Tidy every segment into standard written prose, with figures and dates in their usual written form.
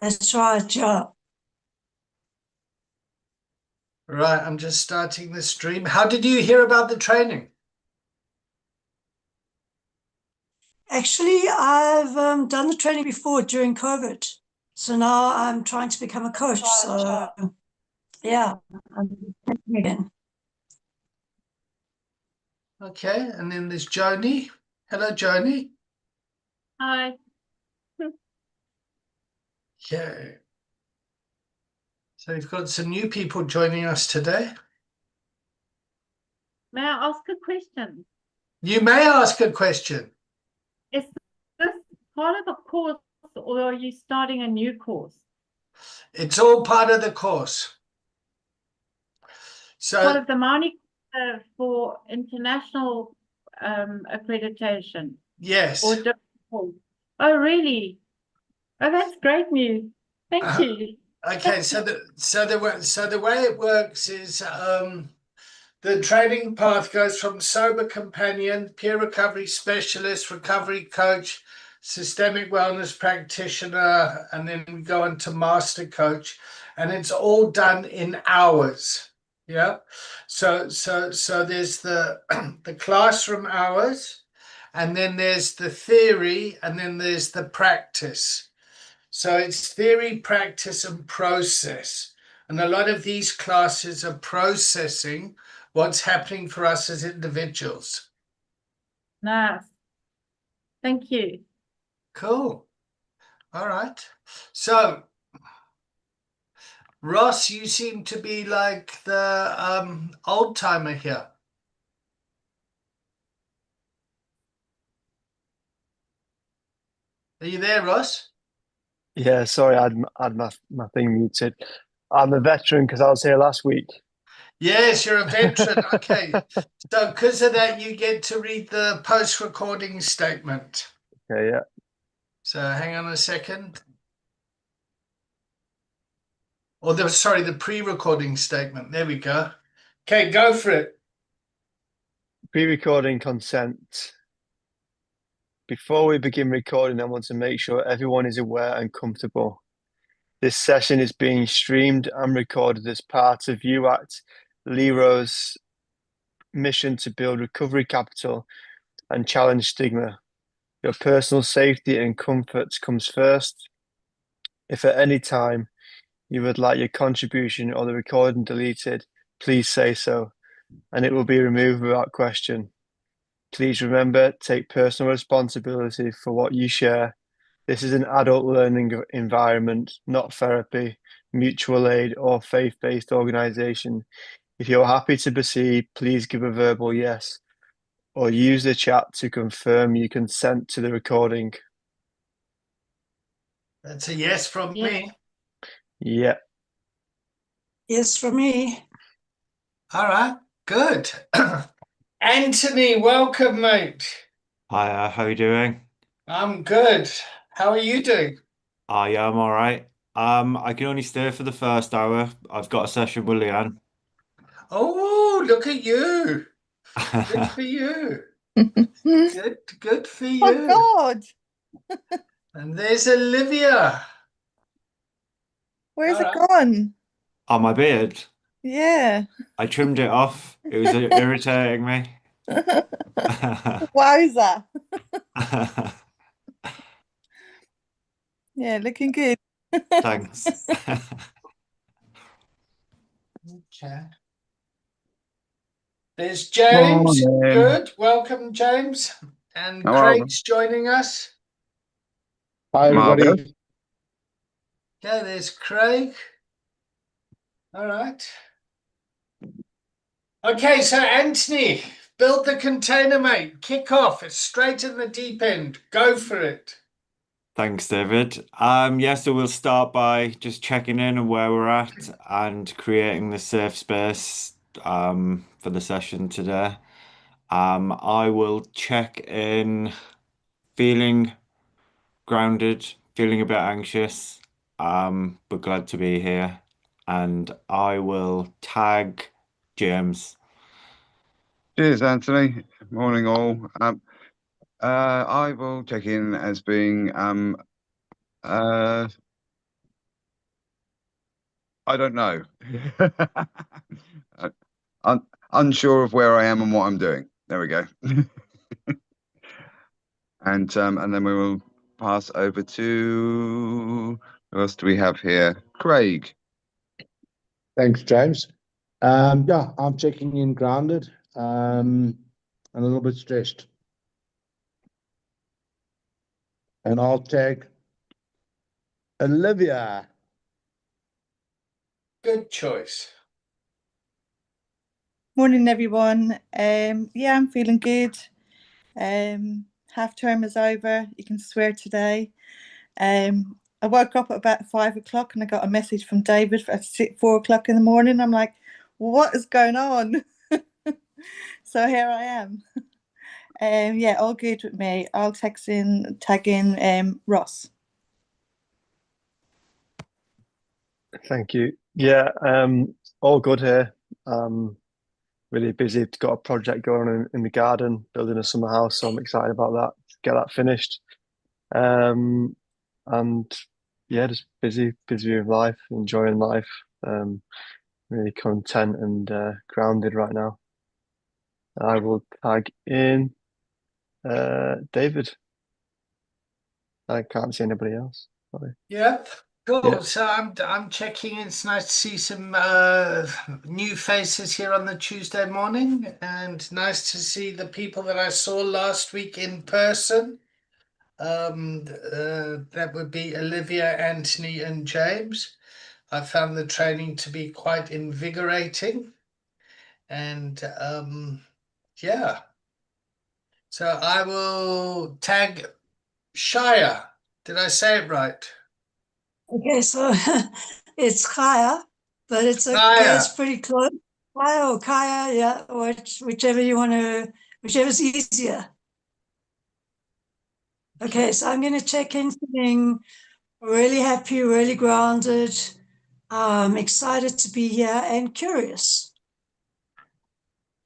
That's right, yeah. Right, I'm just starting the stream. How did you hear about the training? Actually, I've done the training before during COVID. So now I'm trying to become a coach. So, yeah, I'm again. Okay, and then there's Joni. Hello, Joni. Hi. Okay. So we've got some new people joining us today. May I ask a question? You may ask a question. Is this part of a course or are you starting a new course? It's all part of the course. Part So, of the MAUNi for international accreditation or yes. different course? Oh, really? Oh, that's great news. Thank you. Okay, so the way it works is the training path goes from sober companion, peer recovery specialist, recovery coach, systemic wellness practitioner, and then we go on to master coach, and it's all done in hours. Yeah. So there's the the classroom hours, and then there's the theory, and then there's the practice. So it's theory, practice, and process. And a lot of these classes are processing what's happening for us as individuals. Nice. Thank you. Cool. All right. So, Ross, you seem to be like the old timer here. Are you there, Ross? Yeah, sorry, I had my thing muted. I'm a veteran because I was here last week. Yes, you're a veteran. Okay. So, because of that, you get to read the post recording statement. Okay, yeah. So, hang on a second. Or the pre-recording statement. There we go. Okay, go for it. Pre-recording consent. Before we begin recording, I want to make sure everyone is aware and comfortable. This session is being streamed and recorded as part of UACT LERO's mission to build recovery capital and challenge stigma. Your personal safety and comfort comes first. If at any time you would like your contribution or the recording deleted, please say so, and it will be removed without question. Please remember, take personal responsibility for what you share. This is an adult learning environment, not therapy, mutual aid, or faith-based organization. If you're happy to proceed, please give a verbal yes, or use the chat to confirm you consent to the recording. That's a yes from me. Yeah. Yes, from me. All right, good. Anthony, welcome, mate. Hi, how are you doing? I'm good. How are you doing? Yeah, I'm all right. I can only stay for the first hour. I've got a session with Leanne. Oh, look at you. Good for you. Good for you. Oh God, And there's Olivia. where's All it right. gone? Oh, my beard. Yeah. I trimmed it off. It was irritating me. Wowza. Yeah, looking good. Thanks. Okay. There's James. Morning. Good. Welcome, James. And Hello. Craig's joining us. Hi, everybody. Okay, there's Craig. All right. Okay, so Anthony, build the container, mate. Kick off. It's straight in the deep end. Go for it. Thanks, David. Yeah, so we'll start by just checking in on where we're at and creating the safe space for the session today. I will check in feeling grounded, feeling a bit anxious, but glad to be here. And I will tag James. Cheers, Anthony. Morning, all. I will check in as being I don't know. Unsure of where I am and what I'm doing. There we go. And then we will pass over to, who else do we have here? Craig. Thanks, James. Yeah, I'm checking in grounded, and a little bit stressed. And I'll tag Olivia. Good choice. Morning, everyone. Yeah, I'm feeling good. Half term is over. You can swear today. I woke up at about 5 o'clock and I got a message from David at 4 o'clock in the morning. I'm like, what is going on? So here I am. Yeah, all good with me. I'll tag in Ross. Thank you. Yeah, all good here. Really busy. Got a project going on in the garden, building a summer house, so I'm excited about that. Get that finished. And yeah, just busy with life, enjoying life. Really content and grounded right now. I will tag in David. I can't see anybody else. Sorry. Yep. Cool. Yeah. So I'm checking in. It's nice to see some new faces here on the Tuesday morning, and nice to see the people that I saw last week in person. That would be Olivia, Anthony, and James. I found the training to be quite invigorating, and yeah. So I will tag Shire. Did I say it right? Okay, so it's Kaya, but it's okay. Kaya. It's pretty close. Kaya or Kaya, yeah, whichever you want to, whichever's easier. Okay, so I'm going to check in feeling really happy, really grounded, excited to be here and curious.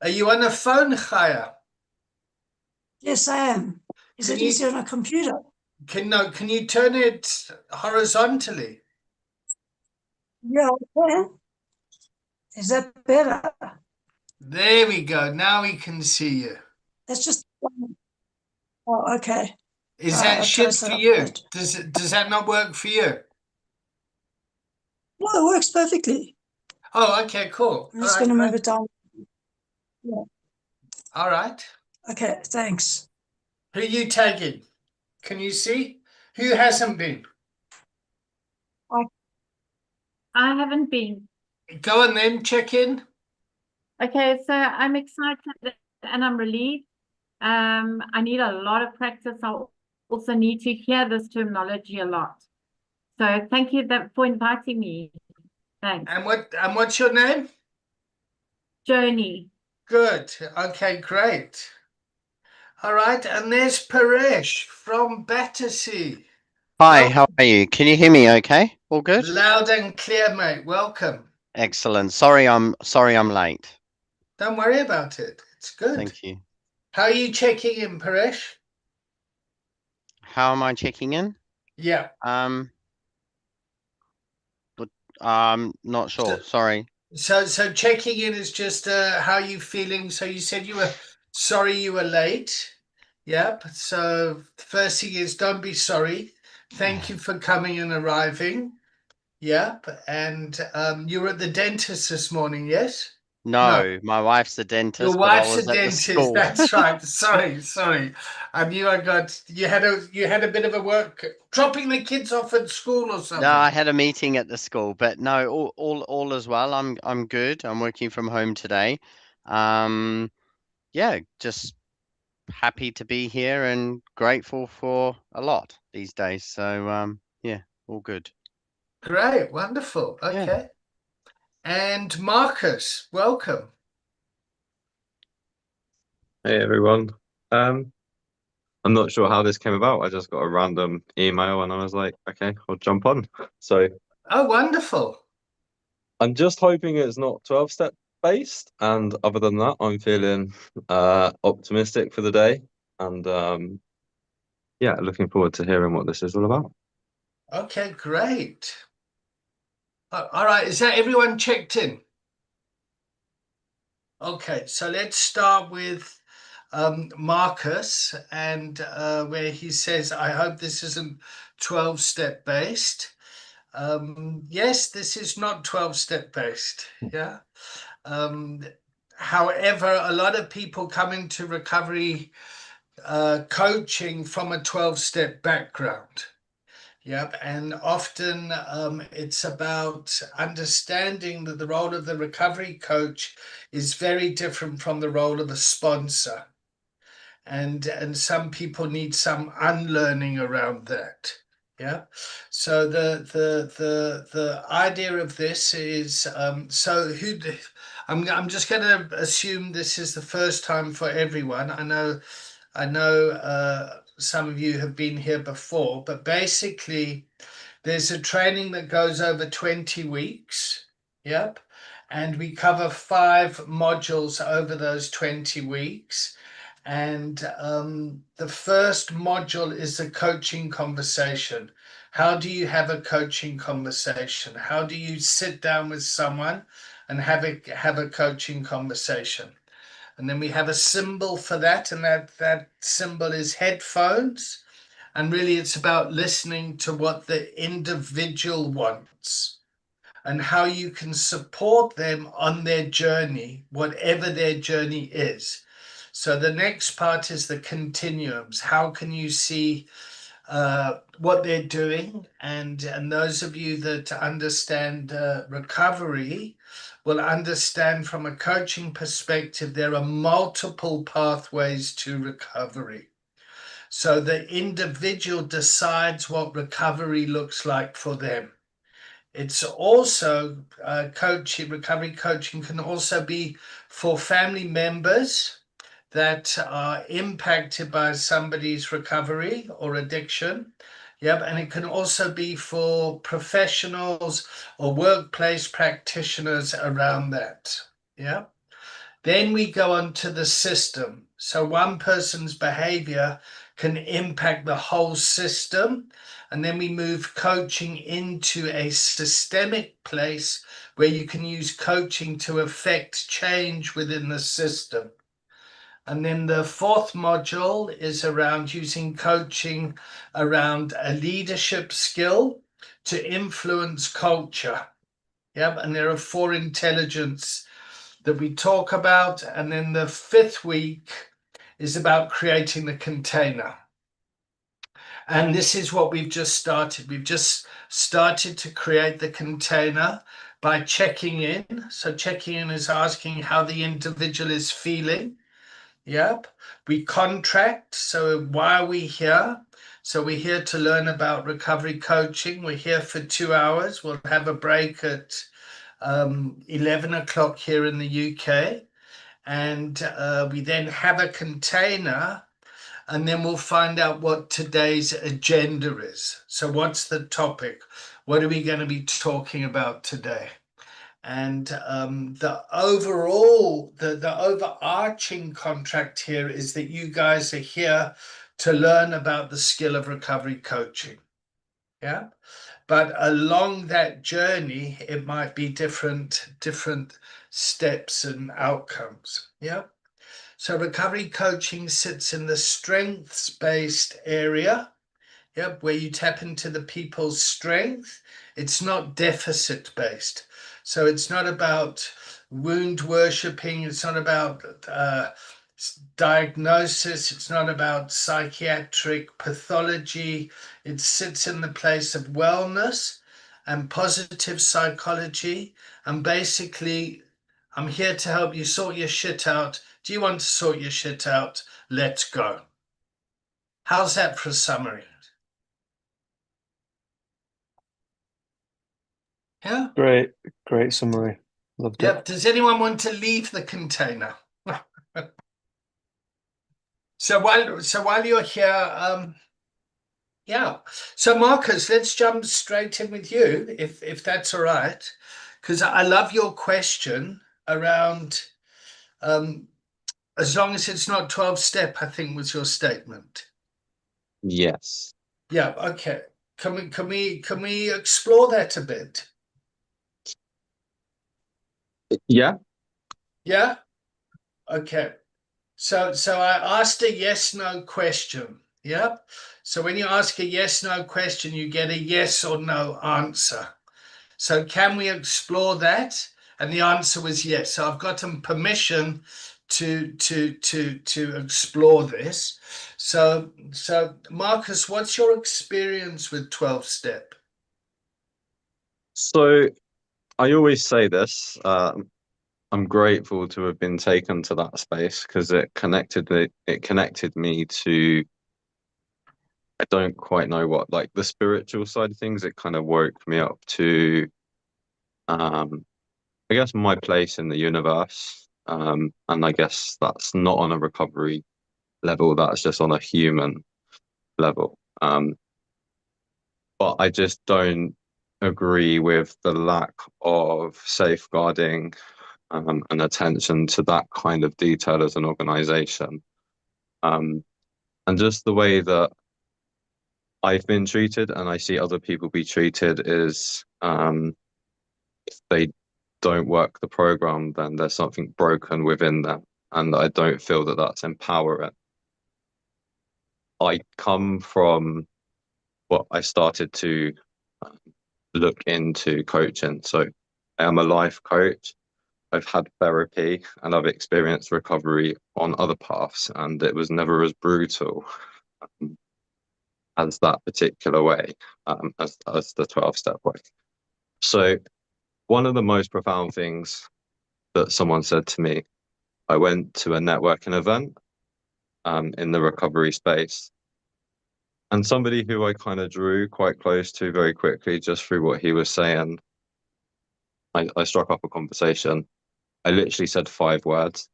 Are you on a phone, Chaya? Yes, I am. Is Can it you- easier on a computer? Can you turn it horizontally? Yeah, I can. Is that better? There we go. Now we can see you. That's just. Oh, okay. Is All right, that I'll try shit to set for up you? that. Does that not work for you? No, it works perfectly. Oh, okay, cool. I'm All just right, going to move great. it down. Yeah. All right. Okay, thanks. Who are you tagging? Can you see? Who hasn't been? I haven't been. Go on then, check in. Okay, so I'm excited and I'm relieved. I need a lot of practice. I also need to hear this terminology a lot. So thank you for inviting me. Thanks. And what's your name? Journey. Good. Okay, great. All right, and there's Paresh from Battersea. Hi, how are you? Can you hear me okay? All good? Loud and clear, mate. Welcome. Excellent. Sorry I'm late. Don't worry about it. It's good. Thank you. How are you checking in, Paresh? How am I checking in? Yeah. Not sure. Sorry. So checking in is just how you feeling. So you said you were sorry you were late. Yep. So the first thing is don't be sorry. Thank you for coming and arriving. Yep. And you were at the dentist this morning, yes? No, my wife's the dentist, Your but I wife's was a at the dentist. school. That's right. Sorry. I knew you had a bit of a work dropping the kids off at school or something. No, I had a meeting at the school, but no, all as well. I'm good. I'm working from home today. Yeah, just happy to be here and grateful for a lot these days. So yeah, all good. Great, wonderful. Okay. Yeah. And Marcus, welcome. Hey everyone. I'm not sure how this came about. I just got a random email and I was like, okay, I'll jump on. So Oh, wonderful. I'm just hoping it's not 12-step based. And other than that, I'm feeling optimistic for the day. And yeah, looking forward to hearing what this is all about. Okay, great. All right, is that everyone checked in? Okay, so let's start with Marcus, and where he says, I hope this isn't 12-step based. Yes, this is not 12-step based. Yeah. However, a lot of people come into recovery coaching from a 12-step background. Yep, and often it's about understanding that the role of the recovery coach is very different from the role of a sponsor. And some people need some unlearning around that. Yeah. So the idea of this is so who I'm just going to assume this is the first time for everyone. I know some of you have been here before, but basically there's a training that goes over 20 weeks. Yep. And we cover 5 modules over those 20 weeks. And the first module is a coaching conversation. How do you have a coaching conversation? How do you sit down with someone and have a coaching conversation? And then we have a symbol for that, and that symbol is headphones. And really, it's about listening to what the individual wants and how you can support them on their journey, whatever their journey is. So the next part is the continuums. How can you see what they're doing? And those of you that understand recovery will understand from a coaching perspective, there are multiple pathways to recovery. So the individual decides what recovery looks like for them. It's also recovery coaching can also be for family members that are impacted by somebody's recovery or addiction. Yep, and it can also be for professionals or workplace practitioners around that. Yeah. Then we go on to the system. So one person's behavior can impact the whole system. And then we move coaching into a systemic place where you can use coaching to affect change within the system. And then the 4th module is around using coaching around a leadership skill to influence culture. Yep, and there are 4 intelligence that we talk about. And then the 5th week is about creating the container. And this is what we've just started. We've just started to create the container by checking in. So checking in is asking how the individual is feeling. Yep. We contract. So why are we here? So we're here to learn about recovery coaching. We're here for 2 hours. We'll have a break at 11 o'clock here in the UK. And we then have a container, and then we'll find out what today's agenda is. So what's the topic? What are we going to be talking about today? And the overarching contract here is that you guys are here to learn about the skill of recovery coaching. Yeah. But along that journey, it might be different steps and outcomes. Yeah. So recovery coaching sits in the strengths-based area. Yep, where you tap into the people's strength. It's not deficit based. So it's not about wound worshipping. It's not about diagnosis. It's not about psychiatric pathology. It sits in the place of wellness and positive psychology. And basically, I'm here to help you sort your shit out. Do you want to sort your shit out? Let's go. How's that for a summary? Yeah. Great summary. Loved Yep. it. Does anyone want to leave the container? So while you're here, yeah. So Marcus, let's jump straight in with you, if that's all right, because I love your question around as long as it's not 12-step, I think was your statement. Yes. Yeah. Okay. Can we explore that a bit? Yeah. Yeah. Okay. So I asked a yes no question. Yep. So when you ask a yes no question, you get a yes or no answer. So can we explore that? And the answer was yes. So I've gotten permission to explore this. So Marcus, what's your experience with 12 step? So I always say this. I'm grateful to have been taken to that space because it connected me to, I don't quite know what, like the spiritual side of things. It kind of woke me up to I guess my place in the universe. And I guess that's not on a recovery level, that's just on a human level. But I just don't agree with the lack of safeguarding and attention to that kind of detail as an organization. And just the way that I've been treated and I see other people be treated is if they don't work the program, then there's something broken within them. And I don't feel that that's empowering. I come from what I started to look into coaching. So I am a life coach. I've had therapy and I've experienced recovery on other paths, and it was never as brutal as that particular way, as the 12-step way. So one of the most profound things that someone said to me, I went to a networking event in the recovery space, and somebody who I kind of drew quite close to very quickly just through what he was saying, I struck up a conversation. I literally said 5 words.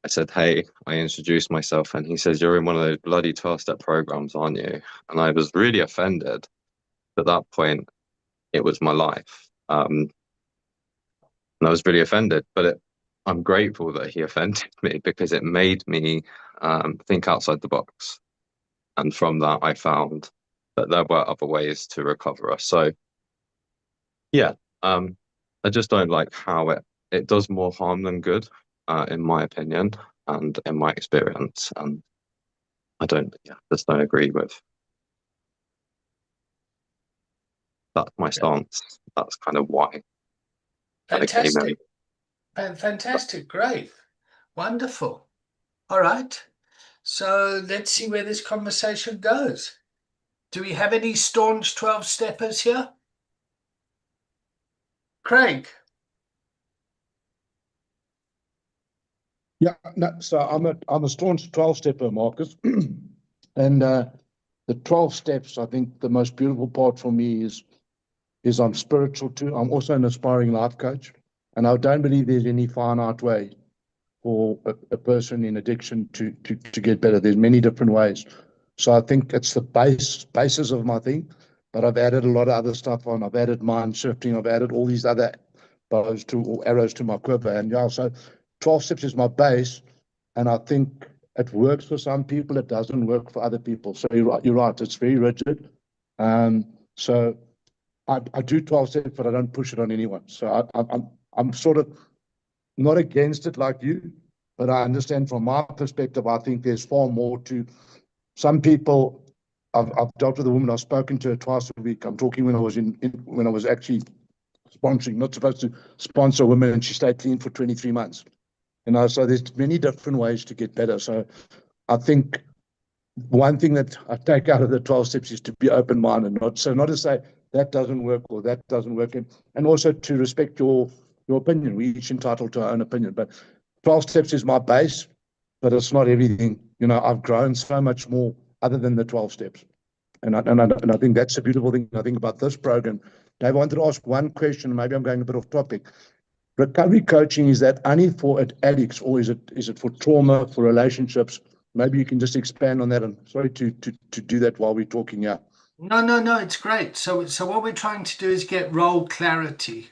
I said, hey, I introduced myself, and he says, you're in one of those bloody 12-step programs, aren't you? And I was really offended. At that point, it was my life. And I was really offended, but I'm grateful that he offended me because it made me think outside the box. And from that, I found that there were other ways to recover us. So, yeah, I just don't like how it does more harm than good, in my opinion and in my experience. And I just don't agree with. That's my stance. That's kind of why I came in. Fantastic. Great. Wonderful. All right. So let's see where this conversation goes. Do we have any staunch 12-steppers here? Craig. Yeah, no, so I'm a staunch 12-stepper, Marcus. And the 12 steps, I think the most beautiful part for me is I'm spiritual too. I'm also an aspiring life coach, and I don't believe there's any finite way for a person in addiction to get better. There's many different ways. So I think it's the basis of my thing, but I've added a lot of other stuff on. I've added mind shifting. I've added all these other bows or arrows to my quiver. And yeah, so 12 steps is my base, and I think it works for some people. It doesn't work for other people. So you're right. It's very rigid. So I do 12 steps, but I don't push it on anyone. So I'm sort of not against it like you, but I understand from my perspective, I think there's far more to some people. I've dealt with a woman, I've spoken to her twice a week. I'm talking when I was when I was actually sponsoring, not supposed to sponsor women, and she stayed clean for 23 months. So there's many different ways to get better. So I think one thing that I take out of the 12 steps is to be open-minded, not to say that doesn't work or that doesn't work, and also to respect your opinion. We're each entitled to our own opinion, but 12 steps is my base, but it's not everything. I've grown so much more other than the 12 steps. And I think that's a beautiful thing I think about this program. Dave, I wanted to ask one question. Maybe I'm going a bit off topic. Recovery coaching, is that only for addicts, or is it for trauma, for relationships? Maybe you can just expand on that. And sorry to do that while we're talking here. No, it's great. So what we're trying to do is get role clarity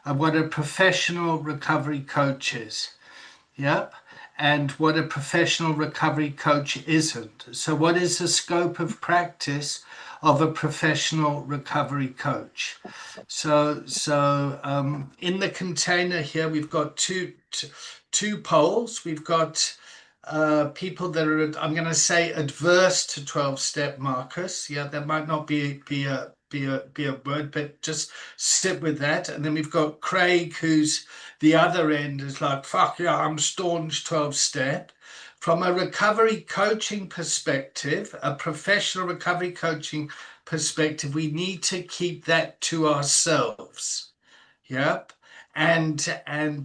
of what a professional recovery coach is. Yep. And what a professional recovery coach isn't. So what is the scope of practice of a professional recovery coach. So in the container here, we've got two poles. We've got people that are, I'm going to say, adverse to 12-step, Marcus. Yeah, that might not be a word, but just sit with that. And then we've got Craig, who's the other end, is like, fuck yeah, I'm staunch 12-step. From a recovery coaching perspective, a professional recovery coaching perspective, we need to keep that to ourselves. Yep. And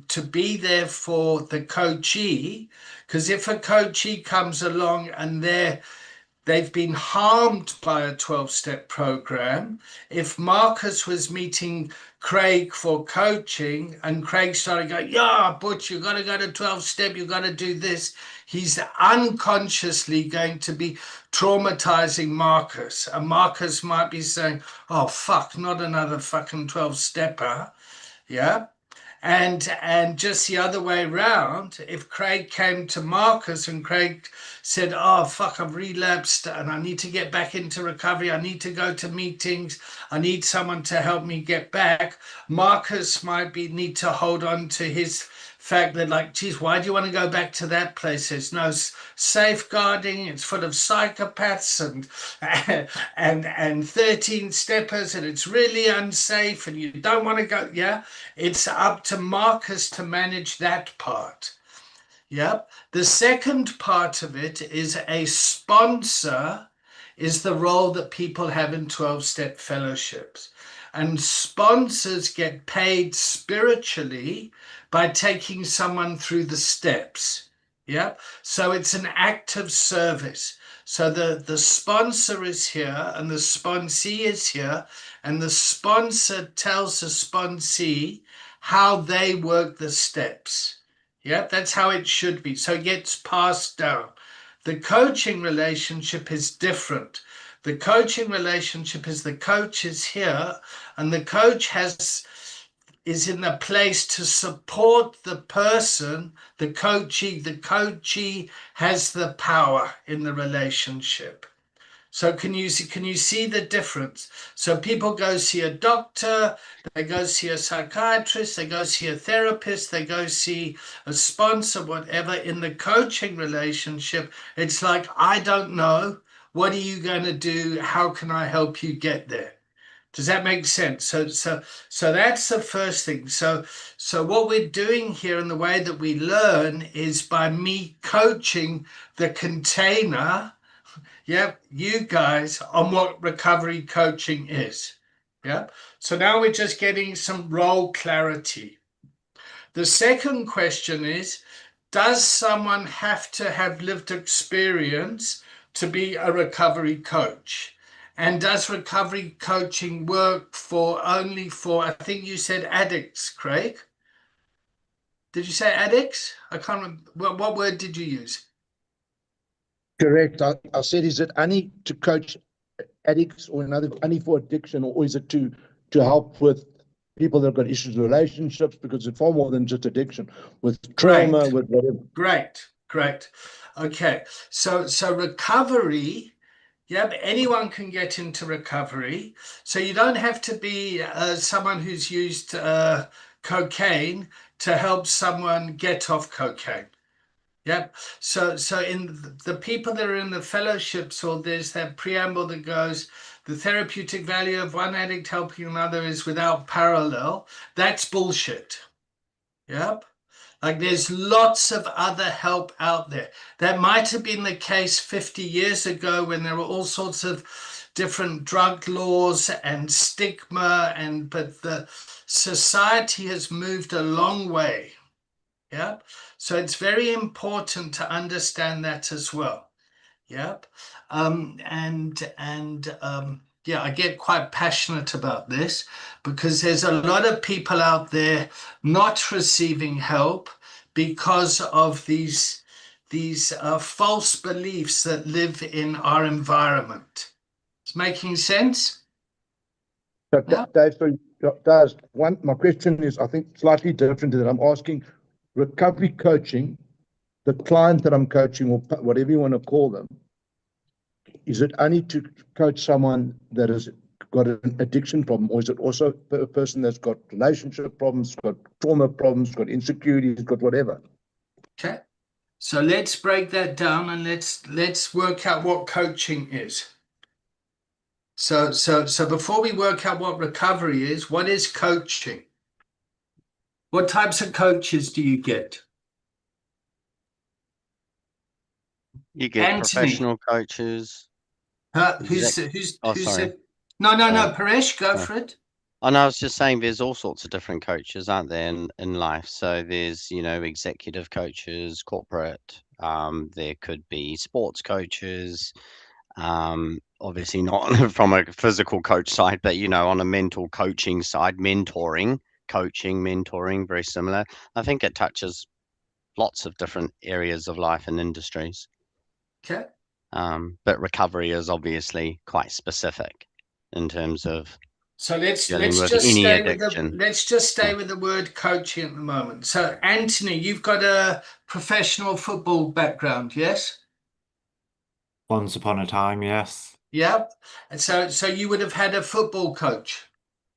to be there for the coachee, because if a coachee comes along and they've been harmed by a 12-step program. If Marcus was meeting Craig for coaching and Craig started going, yeah, Butch, you got to go to 12-step, you got to do this, he's unconsciously going to be traumatizing Marcus. And Marcus might be saying, oh, fuck, not another fucking 12-stepper. Yeah. And just the other way around, if Craig came to Marcus and Craig said, oh, fuck, I've relapsed and I need to get back into recovery. I need to go to meetings. I need someone to help me get back. Marcus might need to hold on to his fact that, like, geez, why do you want to go back to that place? There's no safeguarding. It's full of psychopaths and 13 steppers, and it's really unsafe, and you don't want to go. Yeah, it's up to Marcus to manage that part. Yep. The second part of it is a sponsor is the role that people have in 12-step fellowships. And sponsors get paid spiritually by taking someone through the steps. Yeah. So it's an act of service. So the sponsor is here and the sponsee is here, and the sponsor tells the sponsee how they work the steps. Yeah, that's how it should be. So it gets passed down. The coaching relationship is different. The coaching relationship is the coach is here and the coach is in the place to support the person, the coachee. The coachee has the power in the relationship. So can you see the difference? So people go see a doctor, they go see a psychiatrist, they go see a therapist, they go see a sponsor, whatever. In the coaching relationship, it's like, I don't know. What are you going to do? How can I help you get there? Does that make sense? So that's the first thing. So what we're doing here and the way that we learn is by me coaching the container. Yep, you guys on what recovery coaching is. Yeah. So now we're just getting some role clarity. The second question is, does someone have to have lived experience to be a recovery coach? And does recovery coaching work only for, I think you said addicts, Craig? Did you say addicts? I can't remember. What word did you use? Correct. I said, is it only to coach addicts or only for addiction, or is it to help with people that have got issues with relationships? Because it's far more than just addiction, with trauma, with whatever. Great. Okay. So recovery, yeah, anyone can get into recovery. So you don't have to be someone who's used cocaine to help someone get off cocaine. Yep. So in the people that are in the fellowships, or there's that preamble that goes, the therapeutic value of one addict helping another is without parallel. That's bullshit. Yep. Like there's lots of other help out there. That might have been the case 50 years ago when there were all sorts of different drug laws and stigma, but the society has moved a long way. Yep. So it's very important to understand that as well. Yep. Yeah, I get quite passionate about this because there's a lot of people out there not receiving help because of these false beliefs that live in our environment. It's making sense? So, Dave, my question is, I think, slightly different than I'm asking. Recovery coaching, the client that I'm coaching, or whatever you want to call them, is it only to coach someone that has got an addiction problem, or is it also a person that's got relationship problems, got trauma problems, got insecurities, got whatever? Okay. So let's break that down and let's work out what coaching is. So before we work out what recovery is, what is coaching? What types of coaches do you get? You get Anthony, professional coaches. who's Exec- who's Oh, who's sorry. it? No, Sorry. Paresh, go Sorry. for it. Oh, no, I was just saying there's all sorts of different coaches, aren't there, in life? So there's, executive coaches, corporate, there could be sports coaches, obviously not from a physical coach side, but on a mental coaching side, mentoring, very similar. I think it touches lots of different areas of life and industries. Okay. But recovery is obviously quite specific in terms of So let's dealing with just any stay with addiction. the word coaching at the moment. So Anthony, you've got a professional football background, yes? Once upon a time, yes. Yep. And so you would have had a football coach.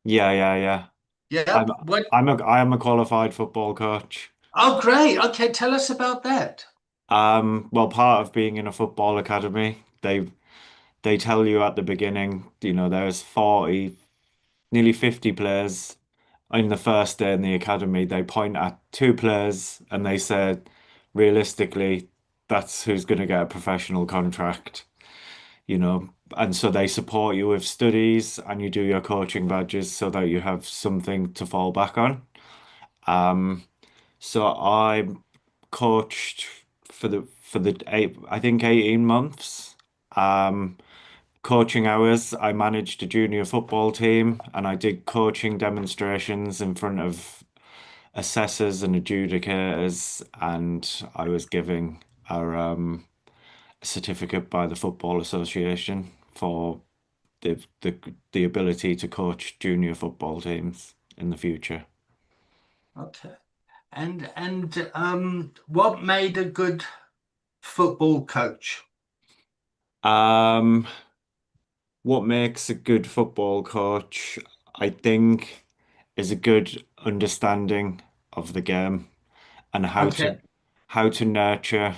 Yeah. Yep. I'm What? I am a qualified football coach. Oh, great. Okay, tell us about that. Well, part of being in a football academy, they tell you at the beginning, there's 40, nearly 50 players in the first day in the academy. They point at two players and they said, realistically, that's who's going to get a professional contract, and so they support you with studies and you do your coaching badges so that you have something to fall back on. So I coached for the I think 18 months. Um, Coaching hours, I managed a junior football team and I did coaching demonstrations in front of assessors and adjudicators, and I was giving a certificate by the Football Association for the ability to coach junior football teams in the future. Okay. And what made a good football coach? Um, what makes a good football coach, I think, is a good understanding of the game and Okay. how to nurture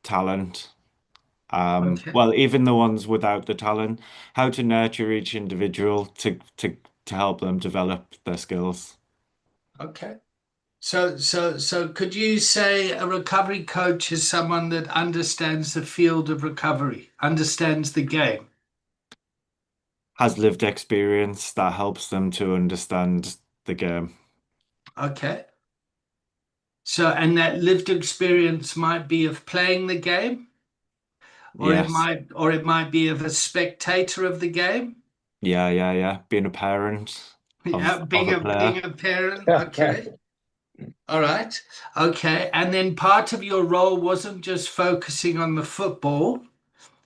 talent. Okay. Well, even the ones without the talent, how to nurture each individual to help them develop their skills. Okay. So could you say a recovery coach is someone that understands the field of recovery, understands the game? Has lived experience that helps them to understand the game. Okay. So, and that lived experience might be of playing the game, Yes. or it might be of a spectator of the game. Yeah. Being a parent Yeah, of a player. being a parent. Okay. All right. Okay. And then part of your role wasn't just focusing on the football.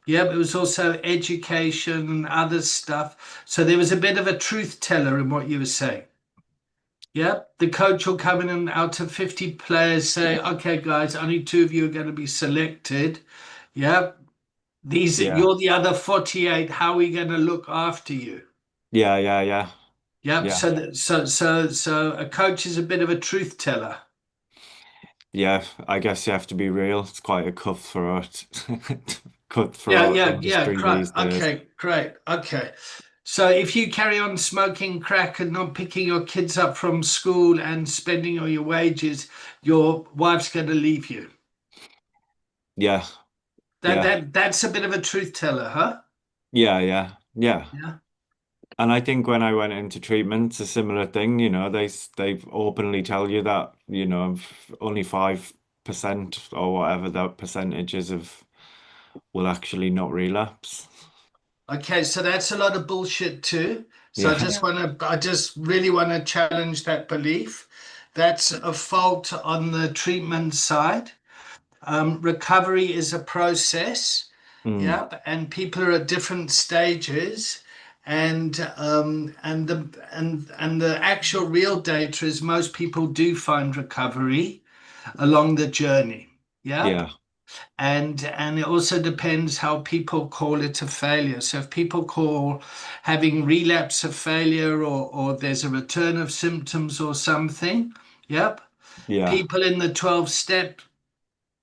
Yeah, but it was also education and other stuff. So there was a bit of a truth teller in what you were saying. Yeah, the coach will come in and out of 50 players say, okay, guys, only two of you are going to be selected. Yeah, Yeah. you're the other 48. How are we going to look after you? Yeah. Yep. Yeah. So a coach is a bit of a truth teller. Yeah, I guess you have to be real. It's quite a Yeah, cutthroat yeah. industry Great. these days. Okay, great. Okay. So if you carry on smoking crack and not picking your kids up from school and spending all your wages, your wife's going to leave you. Yeah, That yeah, that that's a bit of a truth teller, huh? yeah. Yeah. And I think when I went into treatment, it's a similar thing. They openly tell you that only 5% or whatever that percentage is of will actually not relapse. Okay, so that's a lot of bullshit too. So Yeah, I just really want to challenge that belief. That's a fault on the treatment side. Recovery is a process, mm, yeah, and people are at different stages, and the actual real data is most people do find recovery along the journey. Yeah. yeah, and it also depends how people call it a failure. So if people call having relapse a failure, or there's a return of symptoms or something, yep, Yeah. people in the 12-step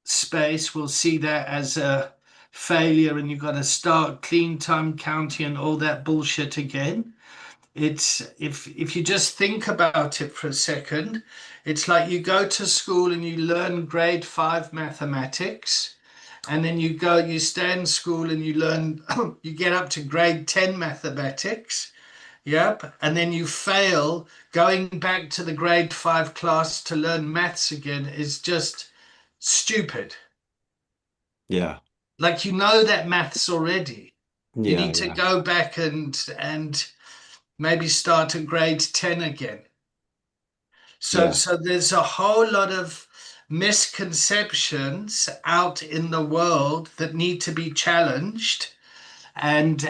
space will see that as a failure, and you've got to start clean time counting and all that bullshit again. It's if you just think about it for a second, it's like you go to school and you learn grade 5 mathematics, and then you stay in school and you learn you get up to grade 10 mathematics. Yep. And then you fail. Going back to the grade 5 class to learn maths again is just stupid. Yeah. Like, you know that maths already. You Yeah. need to Yeah. go back and maybe start at grade 10 again. So Yeah. so there's a whole lot of misconceptions out in the world that need to be challenged. And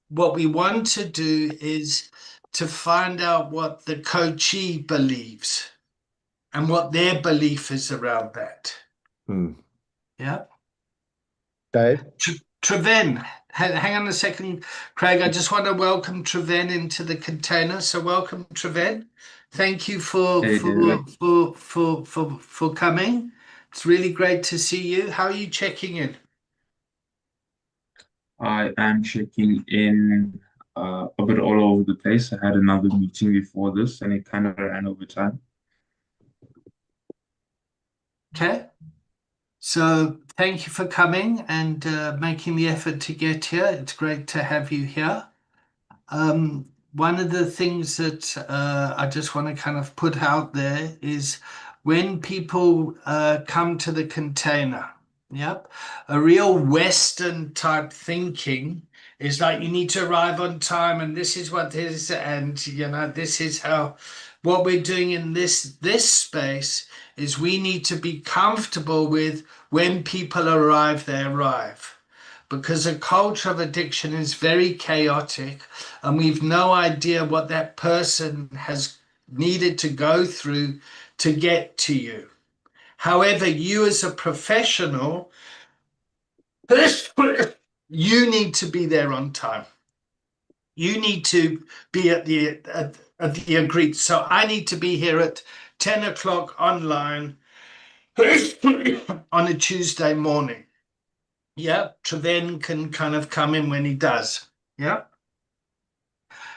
what we want to do is to find out what the coachee believes and what their belief is around that. Hmm. Yeah. Dave? Treven, hang on a second, Craig. I just want to welcome Treven into the container. So welcome, Treven. Thank you Hey, David. for coming. It's really great to see you. How are you checking in? I am checking in a bit all over the place. I had another meeting before this and it kind of ran over time. Okay. So thank you for coming and making the effort to get here. It's great to have you here. One of the things that I just want to kind of put out there is when people come to the container, yep, a real Western type thinking is like you need to arrive on time, and this is what is, and this is how. What we're doing in this space is we need to be comfortable with when people arrive, they arrive, because a culture of addiction is very chaotic, and we've no idea what that person has needed to go through to get to you. However, you as a professional, you need to be there on time. You need to be at the agreed. So I need to be here at 10 o'clock online on a Tuesday morning. Yeah, Treven can kind of come in when he does. Yeah.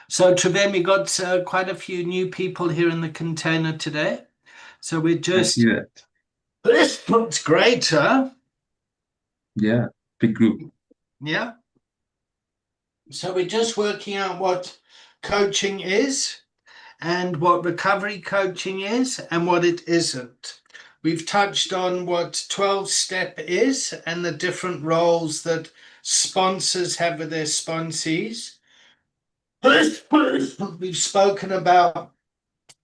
So Treven, we got quite a few new people here in the container today. So we're I just, see that. it's great, huh? Yeah, big group. Yeah. So we're just working out what coaching is and what recovery coaching is and what it isn't. We've touched on what 12-step is and the different roles that sponsors have with their sponsees. We've spoken about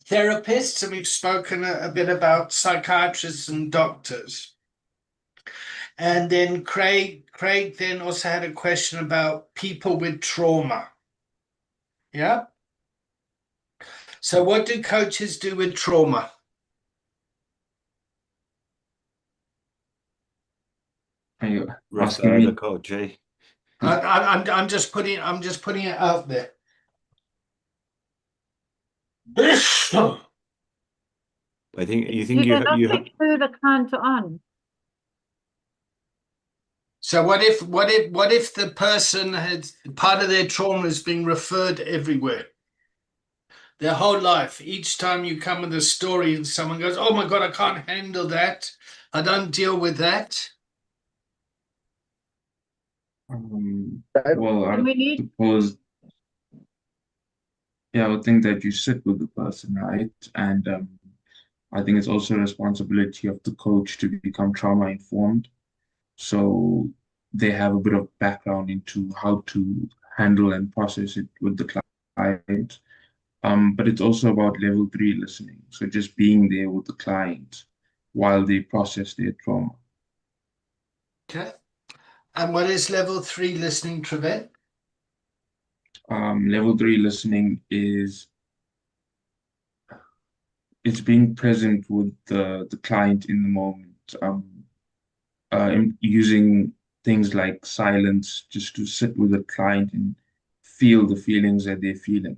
therapists, and we've spoken a bit about psychiatrists and doctors. And then Craig then also had a question about people with trauma. Yeah. So what do coaches do with trauma? Are you asking Refer the me? coach, eh? I'm just putting it out there. I think you Do think they not you click through the counter on? So what if the person had part of their trauma is being referred everywhere? Their whole life, each time you come with a story and someone goes, "Oh my God, I can't handle that. I don't deal with that." Well, I And we need, suppose, yeah, I would think that you sit with the person, right? And I think it's also a responsibility of the coach to become trauma informed. So they have a bit of background into how to handle and process it with the client. But it's also about level 3 listening. So just being there with the client while they process their trauma. Okay. And what is level 3 listening, Trevet? Level 3 listening is it's being present with the client in the moment. using things like silence just to sit with the client and feel the feelings that they're feeling.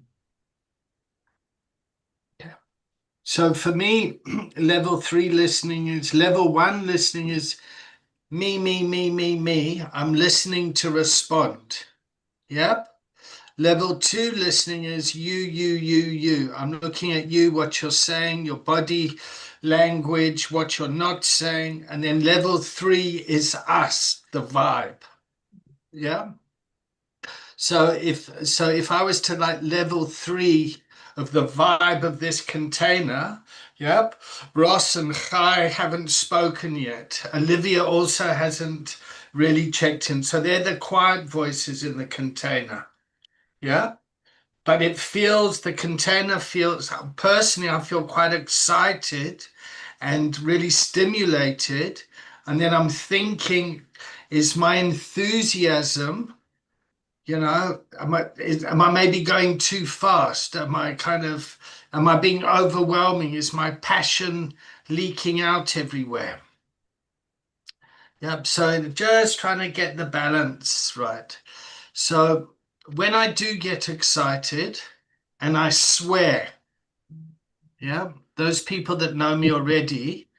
So for me, level 3 listening is level 1 listening is me, me, me, me, me. I'm listening to respond. Yep. Level 2 listening is you. I'm looking at you, what you're saying, your body language, what you're not saying. And then level 3 is us, the vibe. Yeah. So if I was to like level 3 of the vibe of this container, yep, Ross and Kai haven't spoken yet. Olivia also hasn't really checked in. So they're the quiet voices in the container. Yeah. But the container feels, personally, I feel quite excited and really stimulated. And then I'm thinking, is my enthusiasm, am I maybe going too fast? Am I being overwhelming? Is my passion leaking out everywhere? Yep. So just trying to get the balance right. So when I do get excited and I swear, yeah, those people that know me already,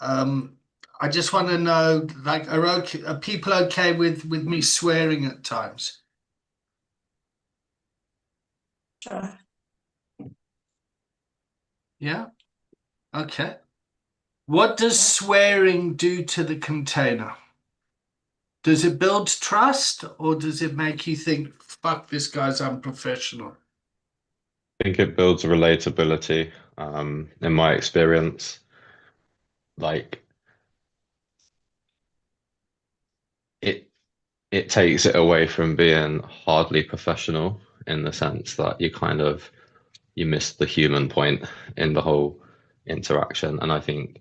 I just want to know, like, are people okay with me swearing at times? Sure. Yeah. Okay. What does swearing do to the container? Does it build trust or does it make you think, fuck, this guy's unprofessional? I think it builds relatability. In my experience, like it takes it away from being hardly professional in the sense that you miss the human point in the whole interaction. And I think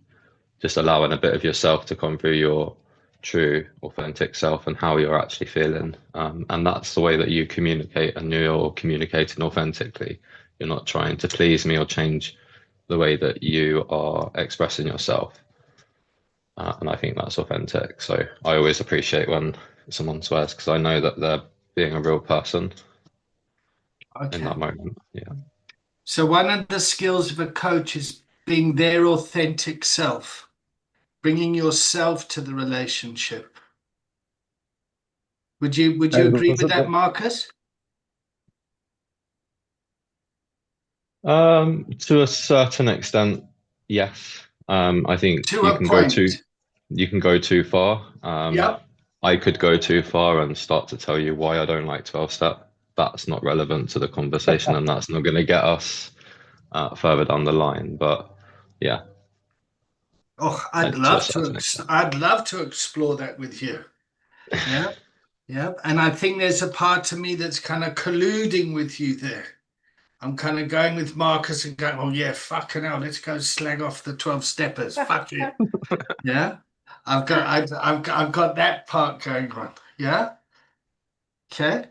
just allowing a bit of yourself to come through, your true, authentic self, and how you're actually feeling. And that's the way that you communicate, and you're communicating authentically. You're not trying to please me or change the way that you are expressing yourself. And I think that's authentic. So I always appreciate when someone swears, because I know that they're being a real person in that moment. Yeah. So one of the skills of a coach is being their authentic self, bringing yourself to the relationship. Would you agree with that, Marcus? To a certain extent, yes. I think To a point. You can go too far. Yep. I could go too far and start to tell you why I don't like 12-step. That's not relevant to the conversation, and that's not going to get us further down the line. But yeah. Oh, I'd love to explore that with you. Yeah. Yeah. And I think there's a part of me that's kind of colluding with you there. I'm kind of going with Marcus and going, oh yeah, fucking hell, let's go slag off the 12-steppers. Fuck it. Yeah. I've got that part going on. Yeah. Okay.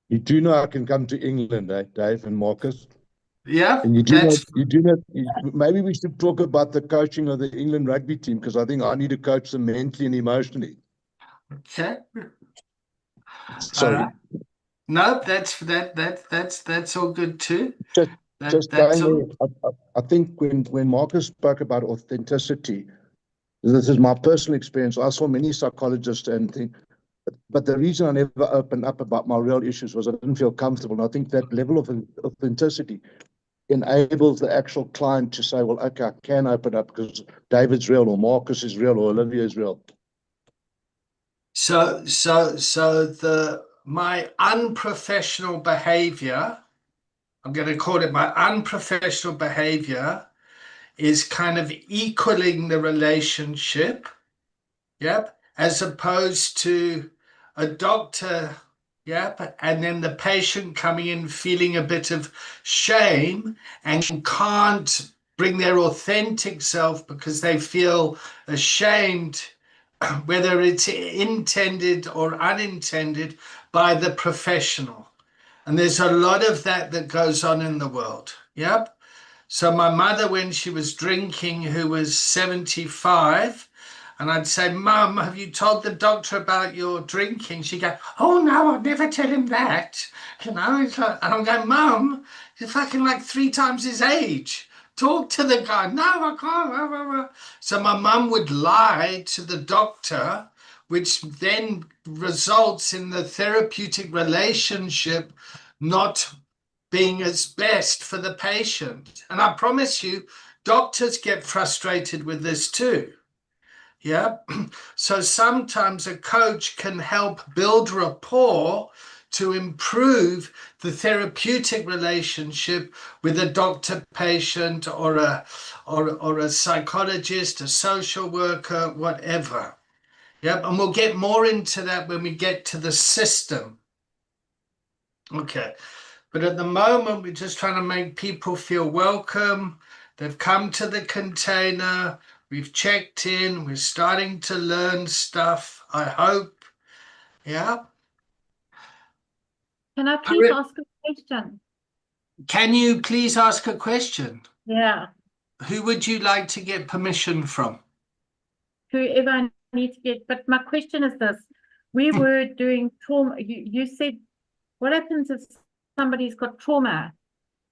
You do know I can come to England, Dave and Marcus? Yeah. And you do know, maybe we should talk about the coaching of the England rugby team, because I think I need to coach them mentally and emotionally. Okay. Sorry. All right. No, that's all good too. Just going there, I think when Marcus spoke about authenticity, this is my personal experience. I saw many psychologists and think, but the reason I never opened up about my real issues was I didn't feel comfortable. And I think that level of authenticity enables the actual client to say, well, okay, I can open up because David's real, or Marcus is real, or Olivia is real. So my unprofessional behavior, I'm going to call it my unprofessional behavior, is kind of equaling the relationship. Yep. As opposed to a doctor. Yep. And then the patient coming in feeling a bit of shame and can't bring their authentic self because they feel ashamed, whether it's intended or unintended, by the professional. And there's a lot of that goes on in the world. Yep. So my mother, when she was drinking, who was 75, And I'd say, Mum, have you told the doctor about your drinking? She'd go, oh no, I'd never tell him that. It's like, and I'm going, Mum, you're fucking like 3 times his age. Talk to the guy. No, I can't. So my mum would lie to the doctor, which then results in the therapeutic relationship not being as best for the patient. And I promise you, doctors get frustrated with this too. Yeah. So sometimes a coach can help build rapport to improve the therapeutic relationship with a doctor patient or a psychologist, a social worker, whatever. Yep. And we'll get more into that when we get to the system. Okay. But at the moment, we're just trying to make people feel welcome. They've come to the container. We've checked in. We're starting to learn stuff, I hope. Yeah. Can I please ask a question? Can you please ask a question? Yeah. Who would you like to get permission from? Whoever I need to get. But my question is this. We were doing trauma. You said, what happens if somebody's got trauma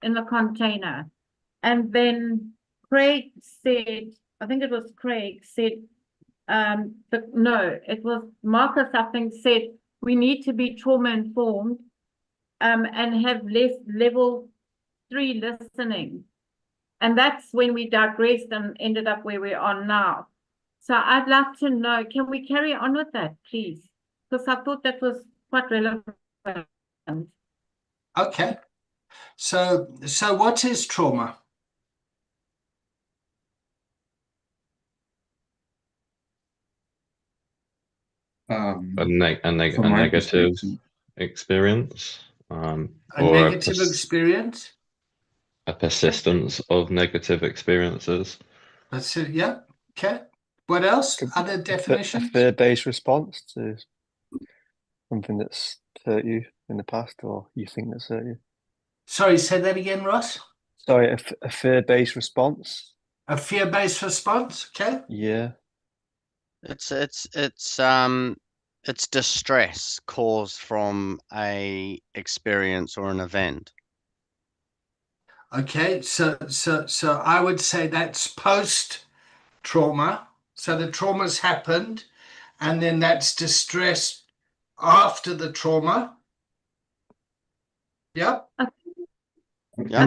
in the container? And then Craig said, I think it was Craig said, no, it was Marcus, I think, said we need to be trauma informed and have less level 3 listening. And that's when we digressed and ended up where we are now. So I'd like to know, can we carry on with that, please? Because I thought that was quite relevant. Okay. So what is trauma? A From my negative perspective, experience, A or negative experience? a persistence of negative experiences. That's it. Yeah. Okay. What else? Other A definitions? fear-based response to something that's hurt you in the past, or you think that's hurt you. Sorry, say that again, Ross. Sorry, a fear-based response. A fear-based response. Okay. Yeah. It's distress caused from a experience or an event. Okay, so I would say that's post-trauma. So the trauma's happened, and then that's distress after the trauma. Yep. I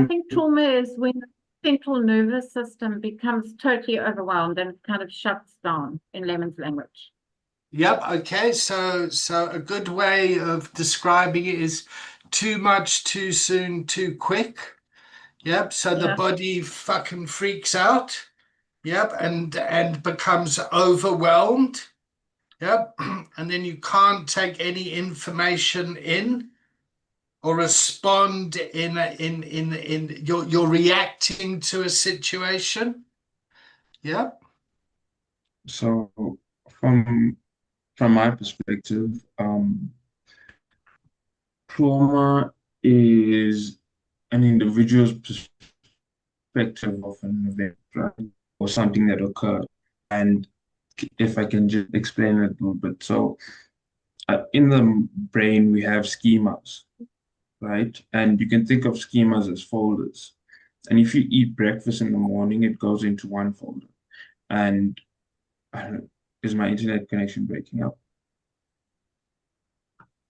think trauma is when the central nervous system becomes totally overwhelmed and kind of shuts down, in layman's language. Yep. Okay. So a good way of describing it is too much, too soon, too quick. Yep. So the body fucking freaks out. Yep. And becomes overwhelmed. Yep. And then you can't take any information in or respond in you're reacting to a situation. Yep. so from my perspective, trauma is an individual's perspective of an event, right? Or something that occurred. And if I can just explain it a little bit. So in the brain, we have schemas, right? And you can think of schemas as folders. And if you eat breakfast in the morning, it goes into one folder. And I don't know, is my internet connection breaking up?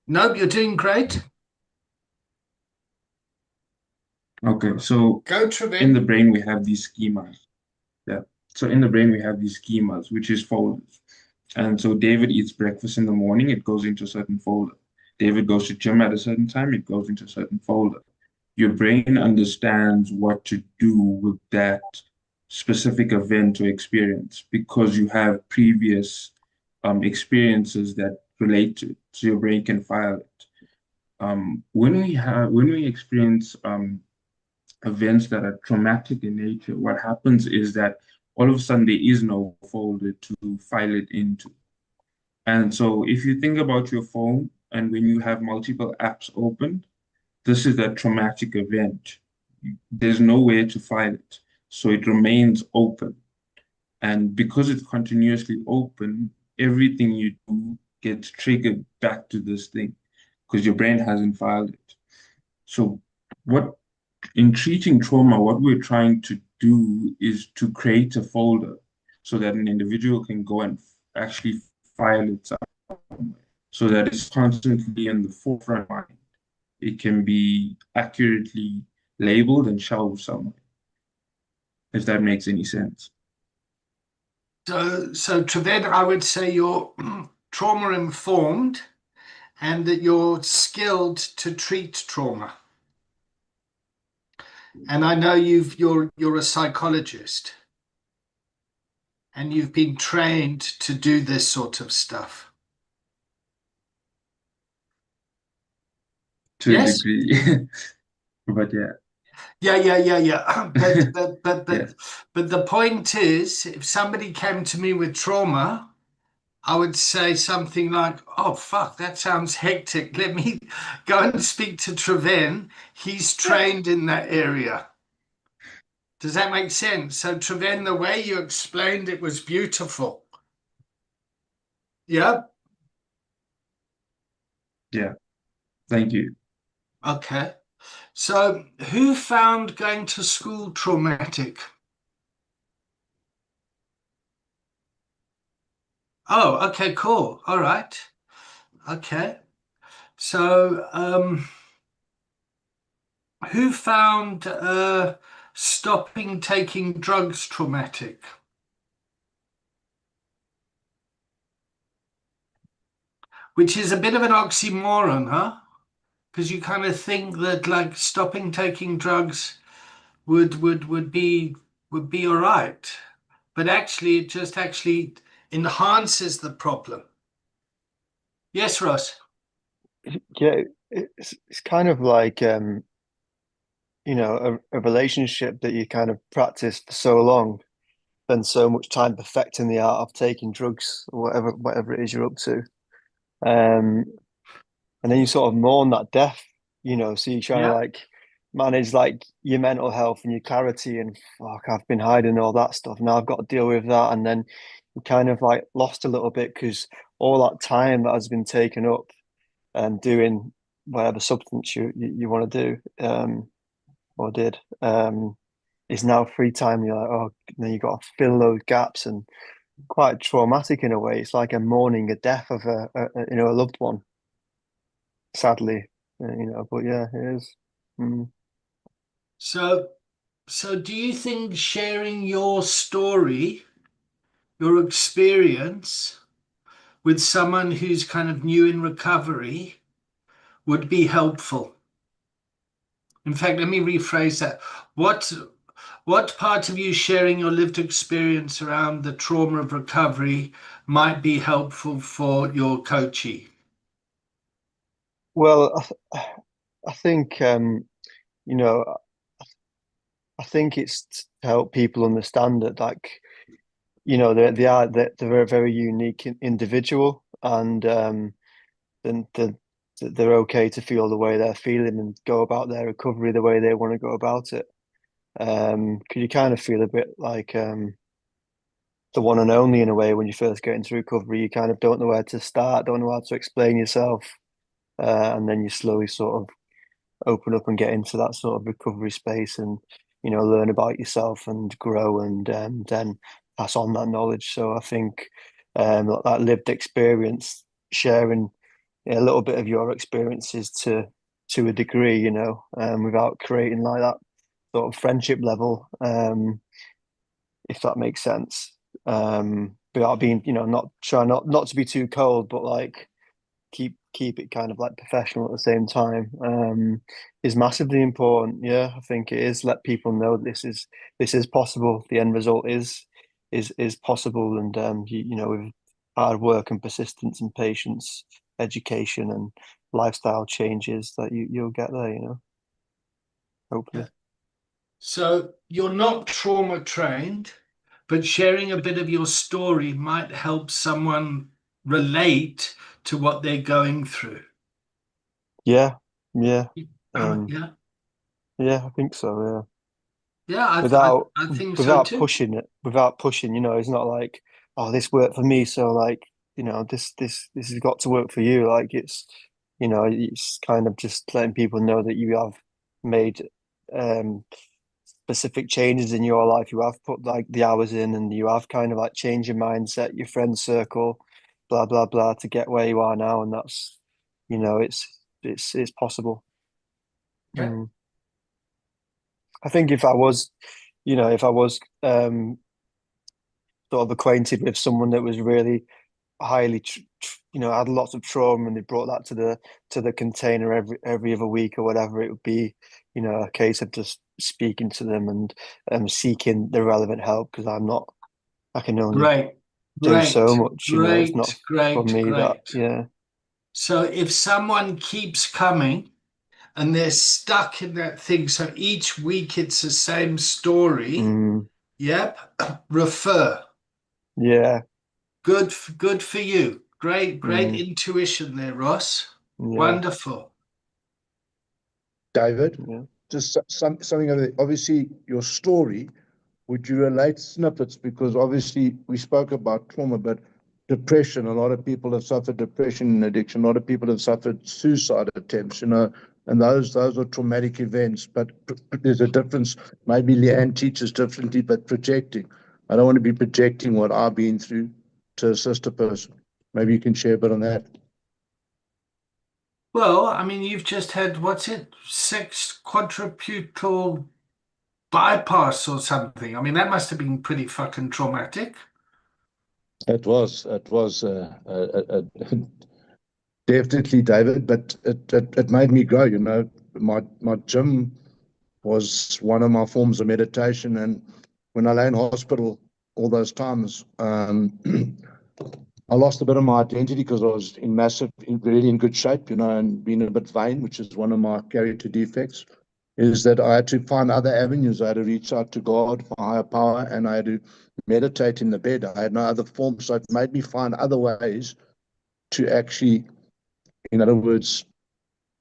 No, you're doing great. Okay, so Go, Trevin. in the brain, we have these schemas. Yeah. So in the brain, we have these schemas, which is folders. And so David eats breakfast in the morning, it goes into a certain folder. David goes to gym at a certain time, it goes into a certain folder. Your brain understands what to do with that specific event or experience because you have previous experiences that relate to it. So your brain can file it. When we experience events that are traumatic in nature, what happens is that all of a sudden there is no folder to file it into. And so if you think about your phone and when you have multiple apps open, this is a traumatic event. There's nowhere to file it. So it remains open. And because it's continuously open, everything you do gets triggered back to this thing because your brain hasn't filed it. So, what in treating trauma, what we're trying to do is to create a folder so that an individual can go and actually file it so that it's constantly in the forefront mind. It can be accurately labeled and shelved somewhere, if that makes any sense. So Treven, I would say you're trauma informed and that you're skilled to treat trauma. And I know you're a psychologist and you've been trained to do this sort of stuff. To a Yes? degree. But yeah. Yeah. Yeah. But the point is, if somebody came to me with trauma, I would say something like, "Oh fuck, that sounds hectic. Let me go and speak to Treven. He's trained in that area." Does that make sense? So Treven, the way you explained it was beautiful. Yeah. Yeah. Thank you. Okay. So who found going to school traumatic? Oh, okay, cool. All right. Okay. So who found stopping taking drugs traumatic? Which is a bit of an oxymoron, huh? Because you kind of think that like stopping taking drugs would be all right. But actually it just actually enhances the problem. Yes, Ross. Yeah, it's kind of like a relationship that you kind of practice for so long, spend so much time perfecting the art of taking drugs or whatever it is you're up to. Um, and then you sort of mourn that death, so you're trying to Yeah. like manage like your mental health and your clarity and fuck, I've been hiding all that stuff. Now I've got to deal with that. And then you kind of like lost a little bit because all that time that has been taken up and doing whatever substance you want to do, or did, is now free time. You're like, oh, then you got to fill those gaps, and quite traumatic in a way. It's like a mourning a death of a loved one, sadly, But yeah, it is. Mm. So do you think sharing your story, your experience with someone who's kind of new in recovery would be helpful? In fact, let me rephrase that. What part of you sharing your lived experience around the trauma of recovery might be helpful for your coachee? Well, I think you know, I think it's to help people understand that, like, they're a very unique individual, and then they're okay to feel the way they're feeling and go about their recovery the way they want to go about it. Because you kind of feel a bit like the one and only in a way when you first get into recovery. You kind of don't know where to start, don't know how to explain yourself, and then you slowly sort of open up and get into that sort of recovery space and learn about yourself and grow and then pass on that knowledge. So I think that lived experience, sharing a little bit of your experiences to a degree, without creating like that sort of friendship level, if that makes sense. Without being, not trying not to be too cold, but like keep it kind of like professional at the same time, is massively important. Yeah, I think it is. Let people know this is possible. The end result is possible, and with hard work and persistence and patience, education and lifestyle changes that you'll get there. Hopefully. Yeah. So you're not trauma trained, but sharing a bit of your story might help someone relate to what they're going through. Yeah, yeah, Yeah. yeah. I think so. Yeah, without I think so too. pushing it, you know. It's not like, oh, this worked for me, so like, you know, this has got to work for you. Like it's, you know, it's kind of just letting people know that you have made specific changes in your life. You have put like the hours in, and you have kind of like changed your mindset, your friend circle, blah blah blah, to get where you are now. And that's, you know, it's possible. Okay. I think if I was, you know, if I was sort of acquainted with someone that was really highly, you know, had lots of trauma, and they brought that to the container every other week or whatever, it would be, you know, a case of just speaking to them and seeking the relevant help, because I can only Great, do so great, much, you know. It's great, not for great, me that, great. yeah. So if someone keeps coming and they're stuck in that thing, so each week it's the same story, yep, refer. Yeah. Good for you. Great intuition there, Ross. Yeah. Wonderful. David, Yeah. just something of it. Obviously, your story, would you relate snippets? Because obviously we spoke about trauma, but depression, a lot of people have suffered depression and addiction. A lot of people have suffered suicide attempts, you know, and those are traumatic events. But there's a difference. Maybe Leanne teaches differently, but projecting. I don't want to be projecting what I've been through to assist a person. Maybe you can share a bit on that. Well, I mean, you've just had, what's it, 6 quadruple bypass or something. I mean, that must have been pretty fucking traumatic. It was definitely, David, but it made me grow. You know, my gym was one of my forms of meditation, and when I lay in hospital all those times, I lost a bit of my identity because I was really in good shape, you know, and being a bit vain, which is one of my character defects. Is that I had to find other avenues. I had to reach out to God for higher power, and I had to meditate in the bed. I had no other form, so it made me find other ways to actually, in other words,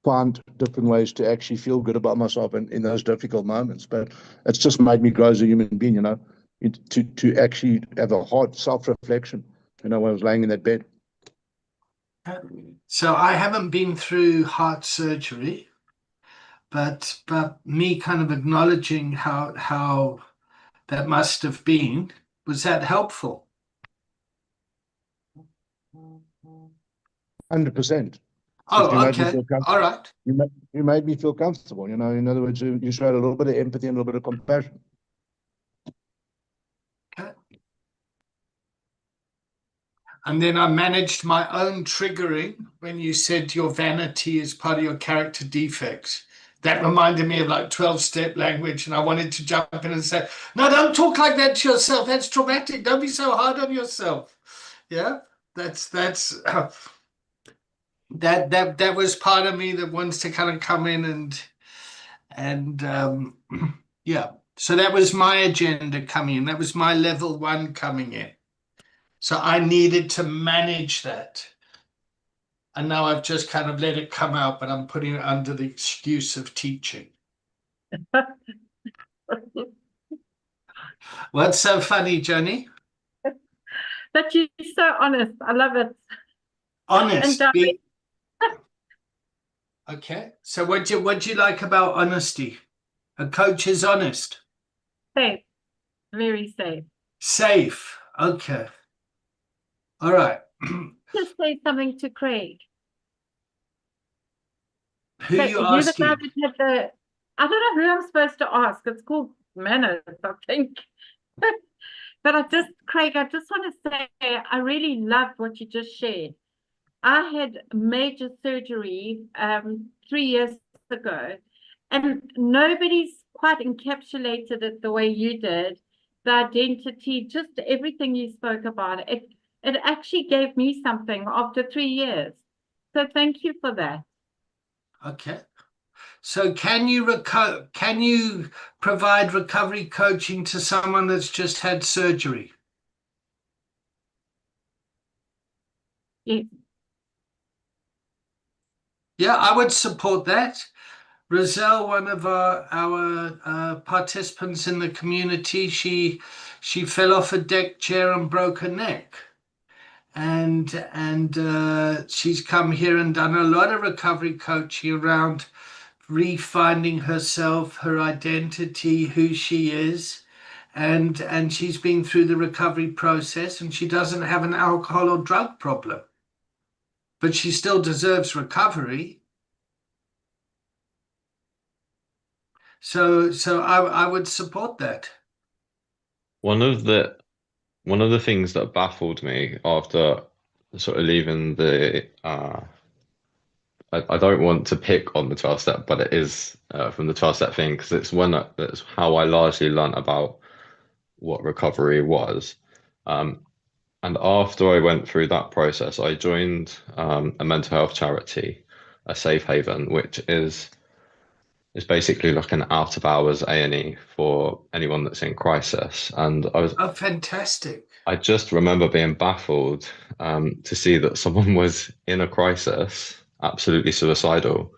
find different ways to actually feel good about myself in those difficult moments. But it's just made me grow as a human being, you know, to actually have a hard self-reflection, you know, when I was laying in that bed. So I haven't been through heart surgery, but me kind of acknowledging how that must have been, was that helpful? 100%. Oh, okay. All right. You made me feel comfortable, you know. In other words, you showed a little bit of empathy and a little bit of compassion. Okay. And then I managed my own triggering when you said your vanity is part of your character defects. That reminded me of like 12-step language, and I wanted to jump in and say, no, don't talk like that to yourself. That's traumatic. Don't be so hard on yourself. Yeah, that's that was part of me that wants to kind of come in and yeah. So that was my agenda coming in. That was my level 1 coming in. So I needed to manage that. And now I've just kind of let it come out, but I'm putting it under the excuse of teaching. What's so funny, Johnny? That you're so honest. I love it. Honest. And Okay. So what do you like about honesty? A coach is honest. safe. Very safe. Safe. Okay. All right. Just say something to Craig. Who are you You're the guy asking? that had the, I don't know who I'm supposed to ask. It's called manners, I think. But Craig, I just want to say, I really loved what you just shared. I had major surgery 3 years ago, and nobody's quite encapsulated it the way you did. The identity, just everything you spoke about. It actually gave me something after 3 years. So thank you for that. Okay. So can you provide recovery coaching to someone that's just had surgery? Yes. Yeah, I would support that. Roselle, one of our participants in the community, she fell off a deck chair and broke her neck, and she's come here and done a lot of recovery coaching around refinding herself, her identity, who she is, and she's been through the recovery process, and she doesn't have an alcohol or drug problem, but she still deserves recovery. So I would support that. One of the things that baffled me after sort of leaving the I don't want to pick on the 12 step, but it is from the 12 step thing because it's how I largely learned about what recovery was. And after I went through that process, I joined a mental health charity, a safe haven, which is basically like an out of hours A&E for anyone that's in crisis. And Oh, fantastic. I just remember being baffled to see that someone was in a crisis, absolutely suicidal.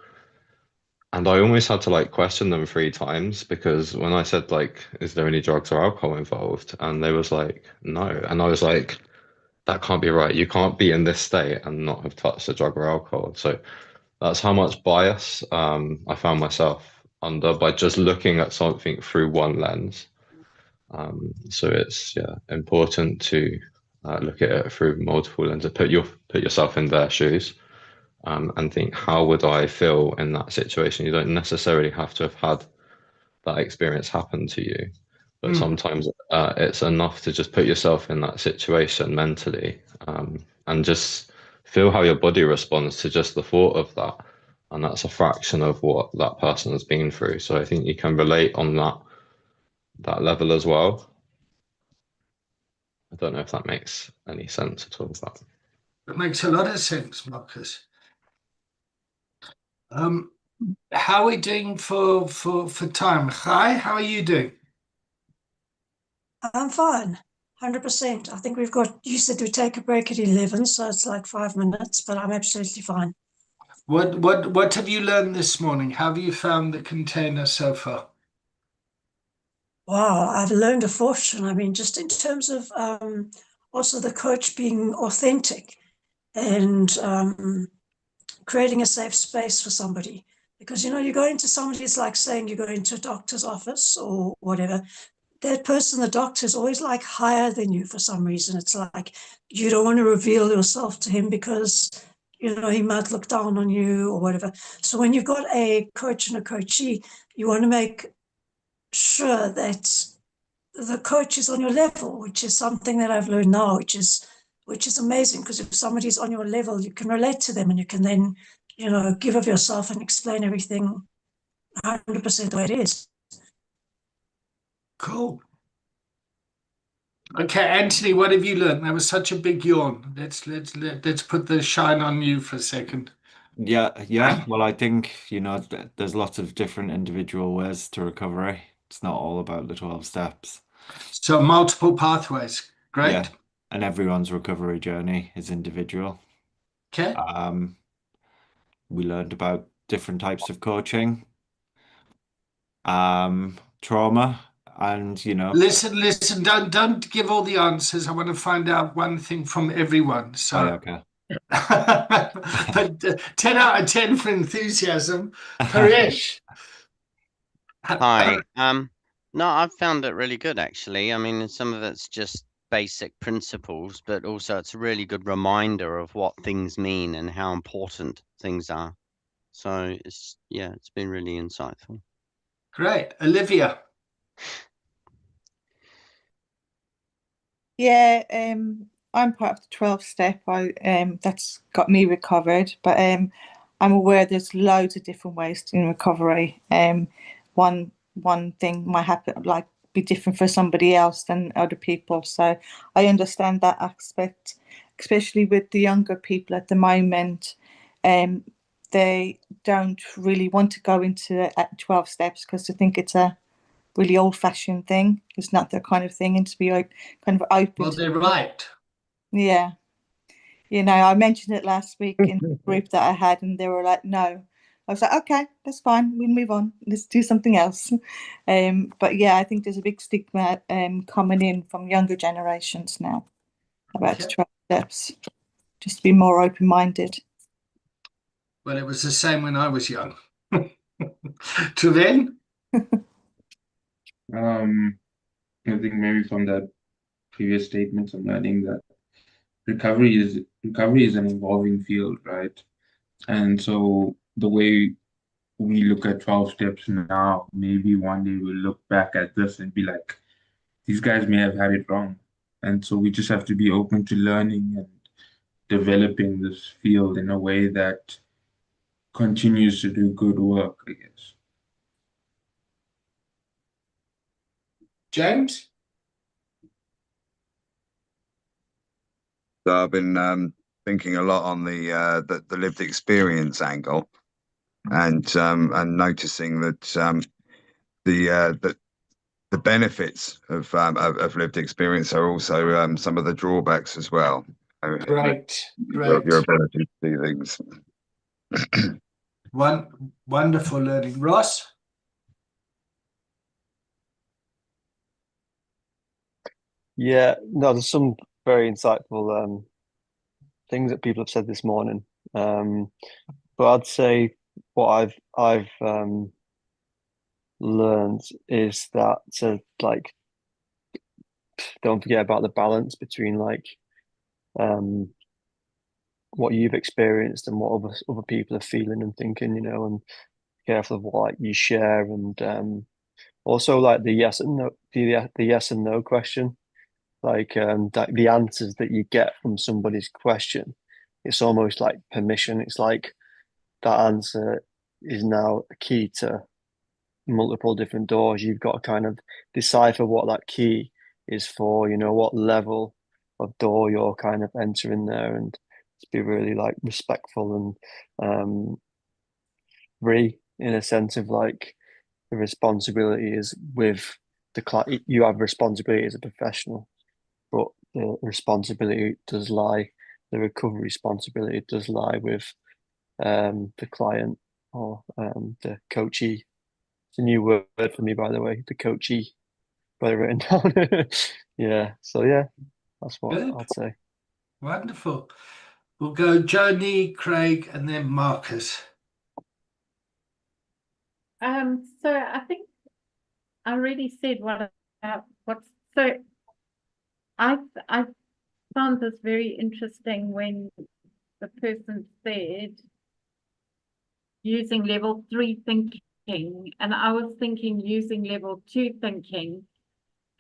And I almost had to like question them 3 times because when I said like, is there any drugs or alcohol involved? And they was like, no. And I was like, that can't be right. You can't be in this state and not have touched a drug or alcohol. So that's how much bias I found myself under by just looking at something through one lens. So it's important to look at it through multiple lenses, put yourself in their shoes, and think, how would I feel in that situation? You don't necessarily have to have had that experience happen to you, but sometimes it's enough to just put yourself in that situation mentally, and just feel how your body responds to just the thought of that. And that's a fraction of what that person has been through. So I think you can relate on that level as well. I don't know if that makes any sense at all. But It makes a lot of sense, Marcus. How are we doing for time? Hi, how are you doing? I'm fine, 100%. I think you said we take a break at 11, so it's like 5 minutes, but I'm absolutely fine. What have you learned this morning? How have you found the container so far? Wow, I've learned a fortune. I mean, just in terms of also the coach being authentic and creating a safe space for somebody. Because, you go into somebody, it's like saying you go into a doctor's office or whatever. That person, the doctor, is always like higher than you for some reason. It's like you don't want to reveal yourself to him because, he might look down on you or whatever. So when you've got a coach and a coachee, you want to make sure that the coach is on your level, which is something that I've learned now, which is amazing, because if somebody's on your level, you can relate to them and you can then, give of yourself and explain everything 100% the way it is. Cool. Okay, Anthony, what have you learned? That was such a big yawn. Let's put the shine on you for a second. Yeah. Well, I think, there's lots of different individual ways to recovery. It's not all about the 12 steps. So multiple pathways. Great. Yeah. And everyone's recovery journey is individual. Okay. We learned about different types of coaching, trauma, and Listen, don't give all the answers. I want to find out one thing from everyone. So okay. but 10 out of 10 for enthusiasm. Paresh. Hi. No, I've found it really good actually. I mean, some of it's just basic principles, but also it's a really good reminder of what things mean and how important things are. So it's been really insightful. Great. Olivia. Yeah, I'm part of the 12 step. That's got me recovered, but I'm aware there's loads of different ways in recovery. One thing might happen be different for somebody else than other people. So I understand that aspect, especially with the younger people at the moment. They don't really want to go into 12 steps because they think it's a really old-fashioned thing. It's not their kind of thing, and to be kind of open. Well, they're right. Yeah. I mentioned it last week in the group that I had, and they were like, no, I was like, okay, that's fine. We'll move on. Let's do something else. But yeah, I think there's a big stigma coming in from younger generations now about Okay. 12 steps. Just to be more open-minded. Well, it was the same when I was young. Trevin? I think maybe from that previous statement, I'm learning that recovery is an evolving field, right? And so the way we look at 12 steps now, maybe one day we'll look back at this and be like, these guys may have had it wrong. And so we just have to be open to learning and developing this field in a way that continues to do good work, I guess. James? So I've been thinking a lot on the lived experience angle, and noticing that the benefits of lived experience are also some of the drawbacks as well. Great, Your great. ability to see things. Wonderful learning. Ross? Yeah, no, there's some very insightful things that people have said this morning. But I'd say what I've learned is that to like don't forget about the balance between like what you've experienced and what other people are feeling and thinking, you know, and careful of what like, you share, and also like the yes and no, the yes and no question, like the answers that you get from somebody's question, it's almost like permission. It's like that answer is now a key to multiple different doors. You've got to kind of decipher what that key is for, you know, what level of door you're kind of entering there, and to be really like respectful and free in a sense of like the responsibility is with the client. You have responsibility as a professional, but the responsibility does lie, the recovery responsibility does lie with the client or the coachee. It's a new word for me, by the way, the coachee. Got it written down. Yeah. So yeah, that's what Good. I'd say. Wonderful. We'll go Joni, Craig, and then Marcus. So I think I already said what's so I found this very interesting when the person said using level 3 thinking, and I was thinking using level 2 thinking.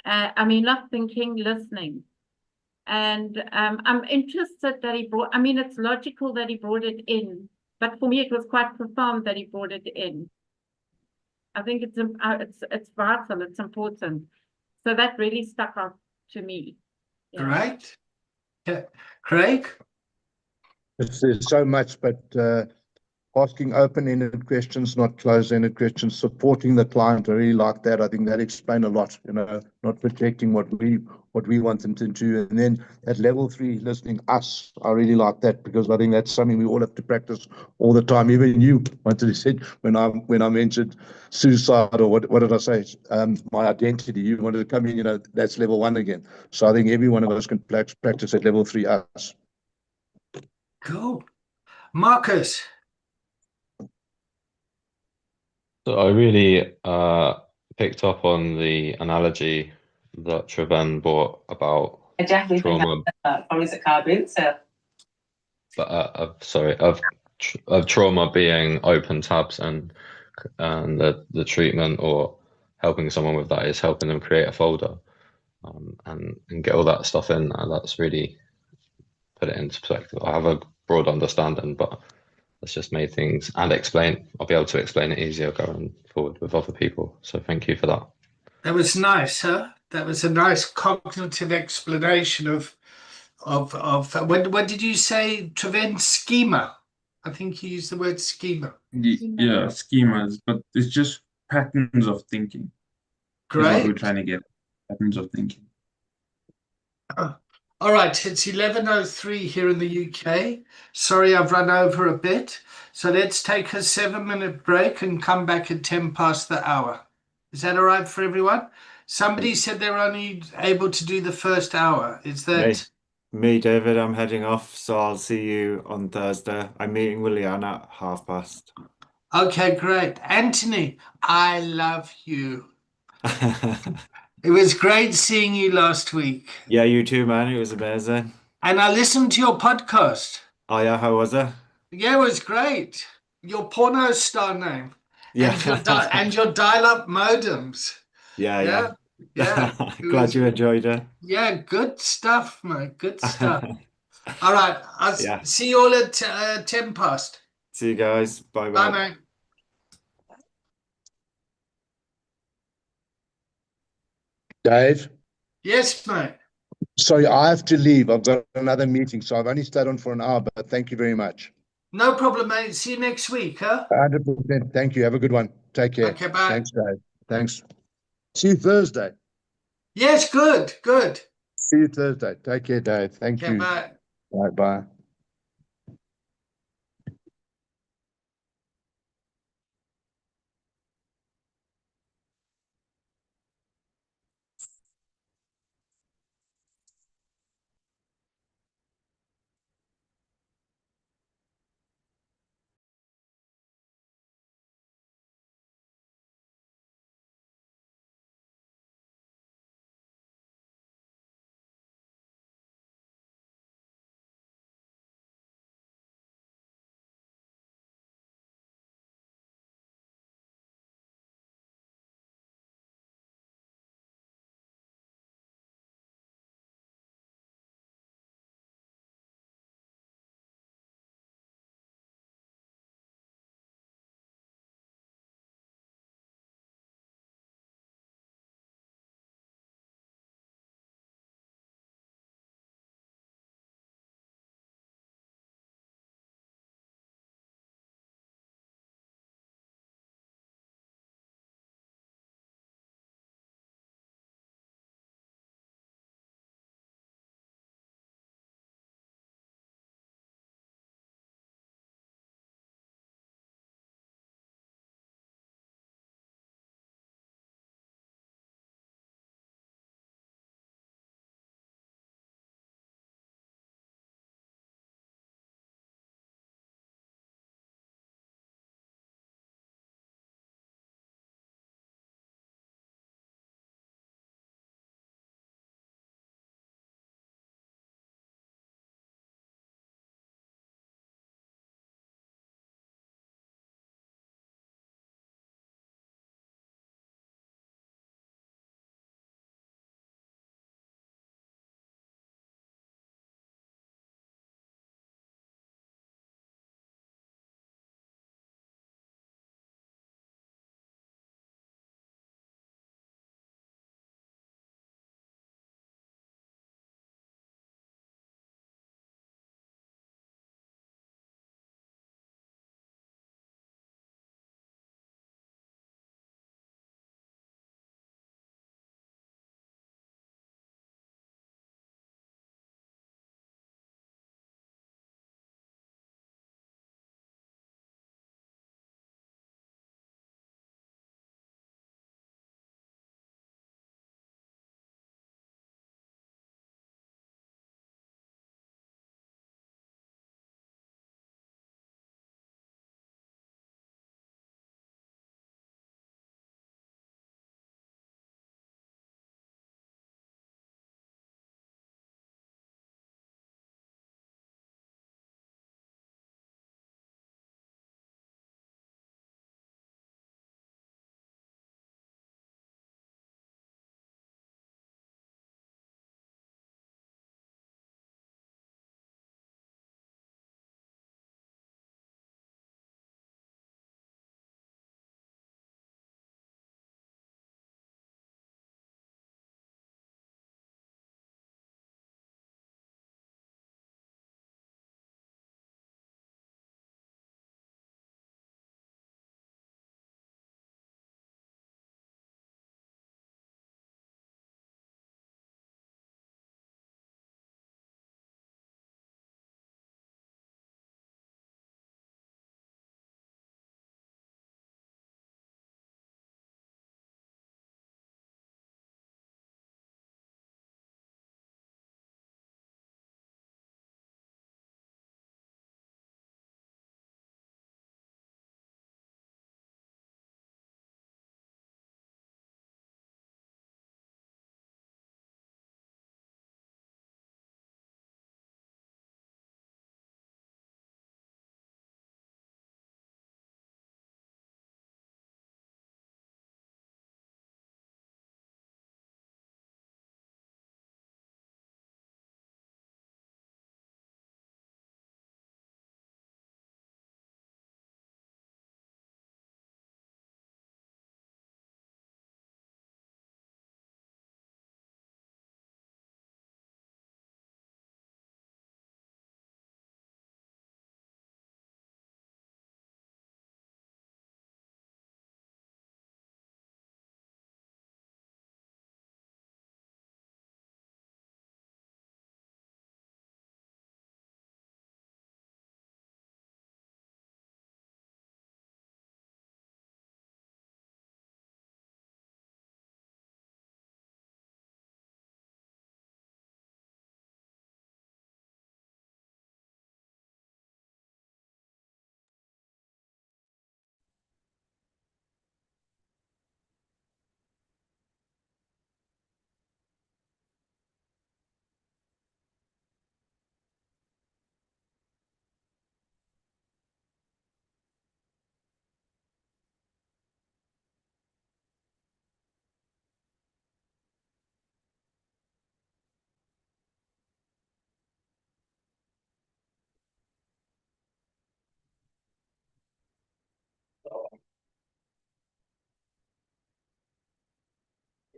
I mean, not thinking, listening. And I'm interested that he brought, I mean, it's logical that he brought it in, but for me, it was quite profound that he brought it in. I think it's vital, it's important. So that really stuck out to me. Yeah. Great. Yeah. Craig? There's so much, but asking open-ended questions, not closed-ended questions, supporting the client. I really like that. I think that explains a lot, you know, not projecting what we want them to do. And then at level 3, listening us, I really like that, because I think that's something we all have to practice all the time. Even you wanted to say when I mentioned suicide, or what did I say? My identity. You wanted to come in, you know, that's level 1 again. So I think every one of us can practice at level 3 us. Cool. Marcus? So I really picked up on the analogy that Treven brought about trauma. Of trauma being open tabs, and the treatment or helping someone with that is helping them create a folder and get all that stuff in there. That's really put it into perspective. I have a broad understanding, but it's just made things, and I'll be able to explain it easier going forward with other people. So thank you for that. That was nice, huh? That was a nice cognitive explanation of when did you say, Treven? Schema. I think you used the word schema. Yeah, schemas, but it's just patterns of thinking. Is what we're Great. trying to get. Patterns of thinking. All right, it's 11:03 here in the UK. Sorry, I've run over a bit. So let's take a 7-minute break and come back at 10 past the hour. Is that all right for everyone? Somebody said they're only able to do the first hour. Is Me, that me, David, I'm heading off, so I'll see you on Thursday. I'm meeting with Leanne at past. okay? Great. Anthony, I love you. It was great seeing you last week. Yeah, you too, man. It was amazing. And I listened to your podcast. Oh yeah, how was it? Yeah, it was great. Your porno star name Yeah. and your dial-up modems. Yeah, Yeah, yeah. It Glad was, you enjoyed it. yeah, good stuff, mate. Good stuff. All right. I'll Yeah. see you all at 10 past. See you guys. Bye Bye, bye. mate. Dave, Yes, mate. sorry, I have to leave. I've got another meeting, so I've only stayed on for an hour, but thank you very much. No problem, mate. See you next week, huh? 100%. Thank you. Have a good one. Take care. Okay, bye. Thanks, Dave. Thanks. See you Thursday. Yes, good, good. See you Thursday. Take care, Dave. Thank Okay, you. bye. Bye bye.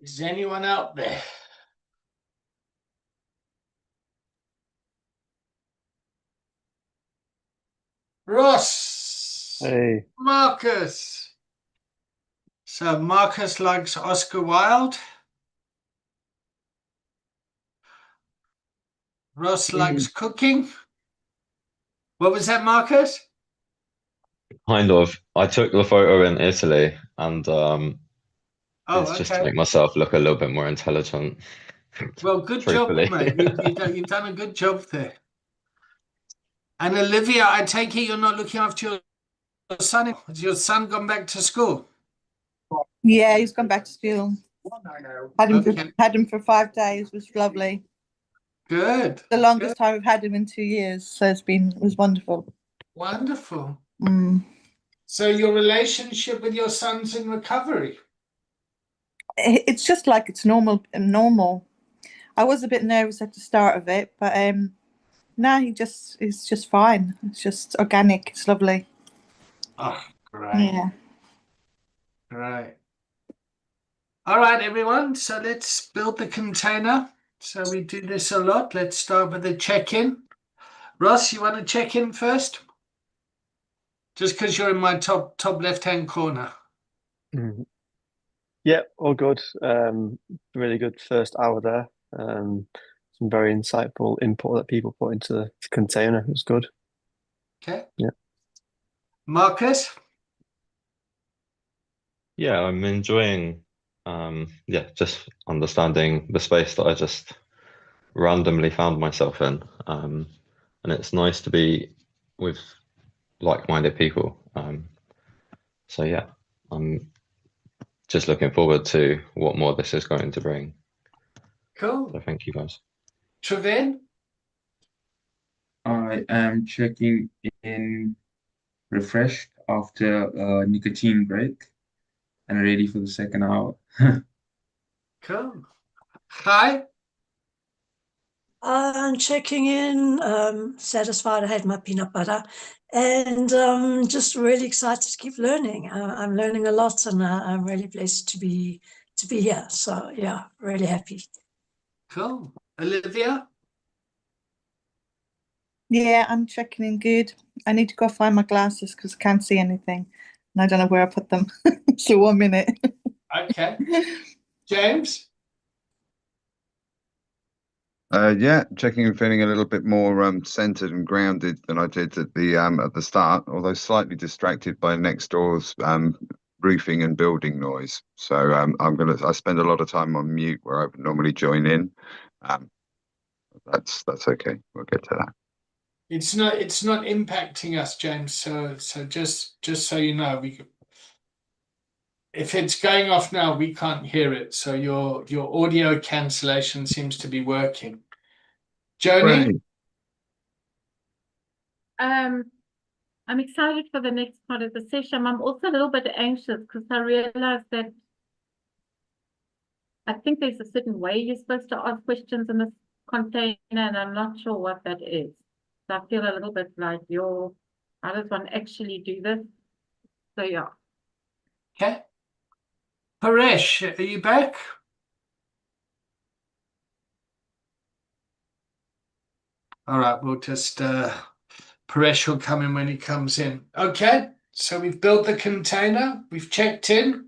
Is anyone out there? Ross. Hey, Marcus. So Marcus likes Oscar Wilde. Ross likes cooking. What was that, Marcus? Kind of. I took the photo in Italy, and Oh, it's just to okay. make myself look a little bit more intelligent. Well, good job, Truthfully. mate. You've done a good job there. And Olivia, I take it you're not looking after your son. Has your son gone back to school? Yeah, he's gone back to school. Had him Okay. had him for 5 days. It was lovely. Good. The longest time we've had him in 2 years. So it was wonderful. Wonderful. Mm. So your relationship with your son's in recovery? It's just like it's normal. I was a bit nervous at the start of it, but now it's just fine. It's just organic. It's lovely. Oh, great. Yeah. Great. All right, everyone. So let's build the container. So we do this a lot. Let's start with the check-in. Ross, you want to check in first? Just because you're in my top left-hand corner. yeah, all good. Really good first hour there. Some very insightful input that people put into the container. It was good. Okay. Yeah. Marcus? Yeah, I'm enjoying just understanding the space that I just randomly found myself in. And it's nice to be with like-minded people. So yeah, I'm just looking forward to what more this is going to bring. Cool. So thank you guys. Trevin? I am checking in refreshed after a nicotine break and ready for the second hour. Cool. Hi. I'm checking in, satisfied I had my peanut butter, and just really excited to keep learning. I'm learning a lot, and I'm really blessed to be here. So yeah, really happy. Cool. Olivia? Yeah, I'm checking in good. I need to go find my glasses because I can't see anything. And I don't know where I put them. So 1 minute. Okay. James? Yeah, checking and feeling a little bit more centered and grounded than I did at the start, although slightly distracted by next door's roofing and building noise. So I spend a lot of time on mute where I would normally join in. That's okay. We'll get to that. It's not impacting us, James. So just so you know, if it's going off now, we can't hear it. So your audio cancellation seems to be working. Joni? Great. I'm excited for the next part of the session. I'm also a little bit anxious because I realized that I think there's a certain way you're supposed to ask questions in this container, and I'm not sure what that is. So I feel a little bit like how does one actually do this? So yeah. Okay. Paresh, are you back? All right, we'll just Paresh will come in when he comes in. Okay, so we've built the container, we've checked in.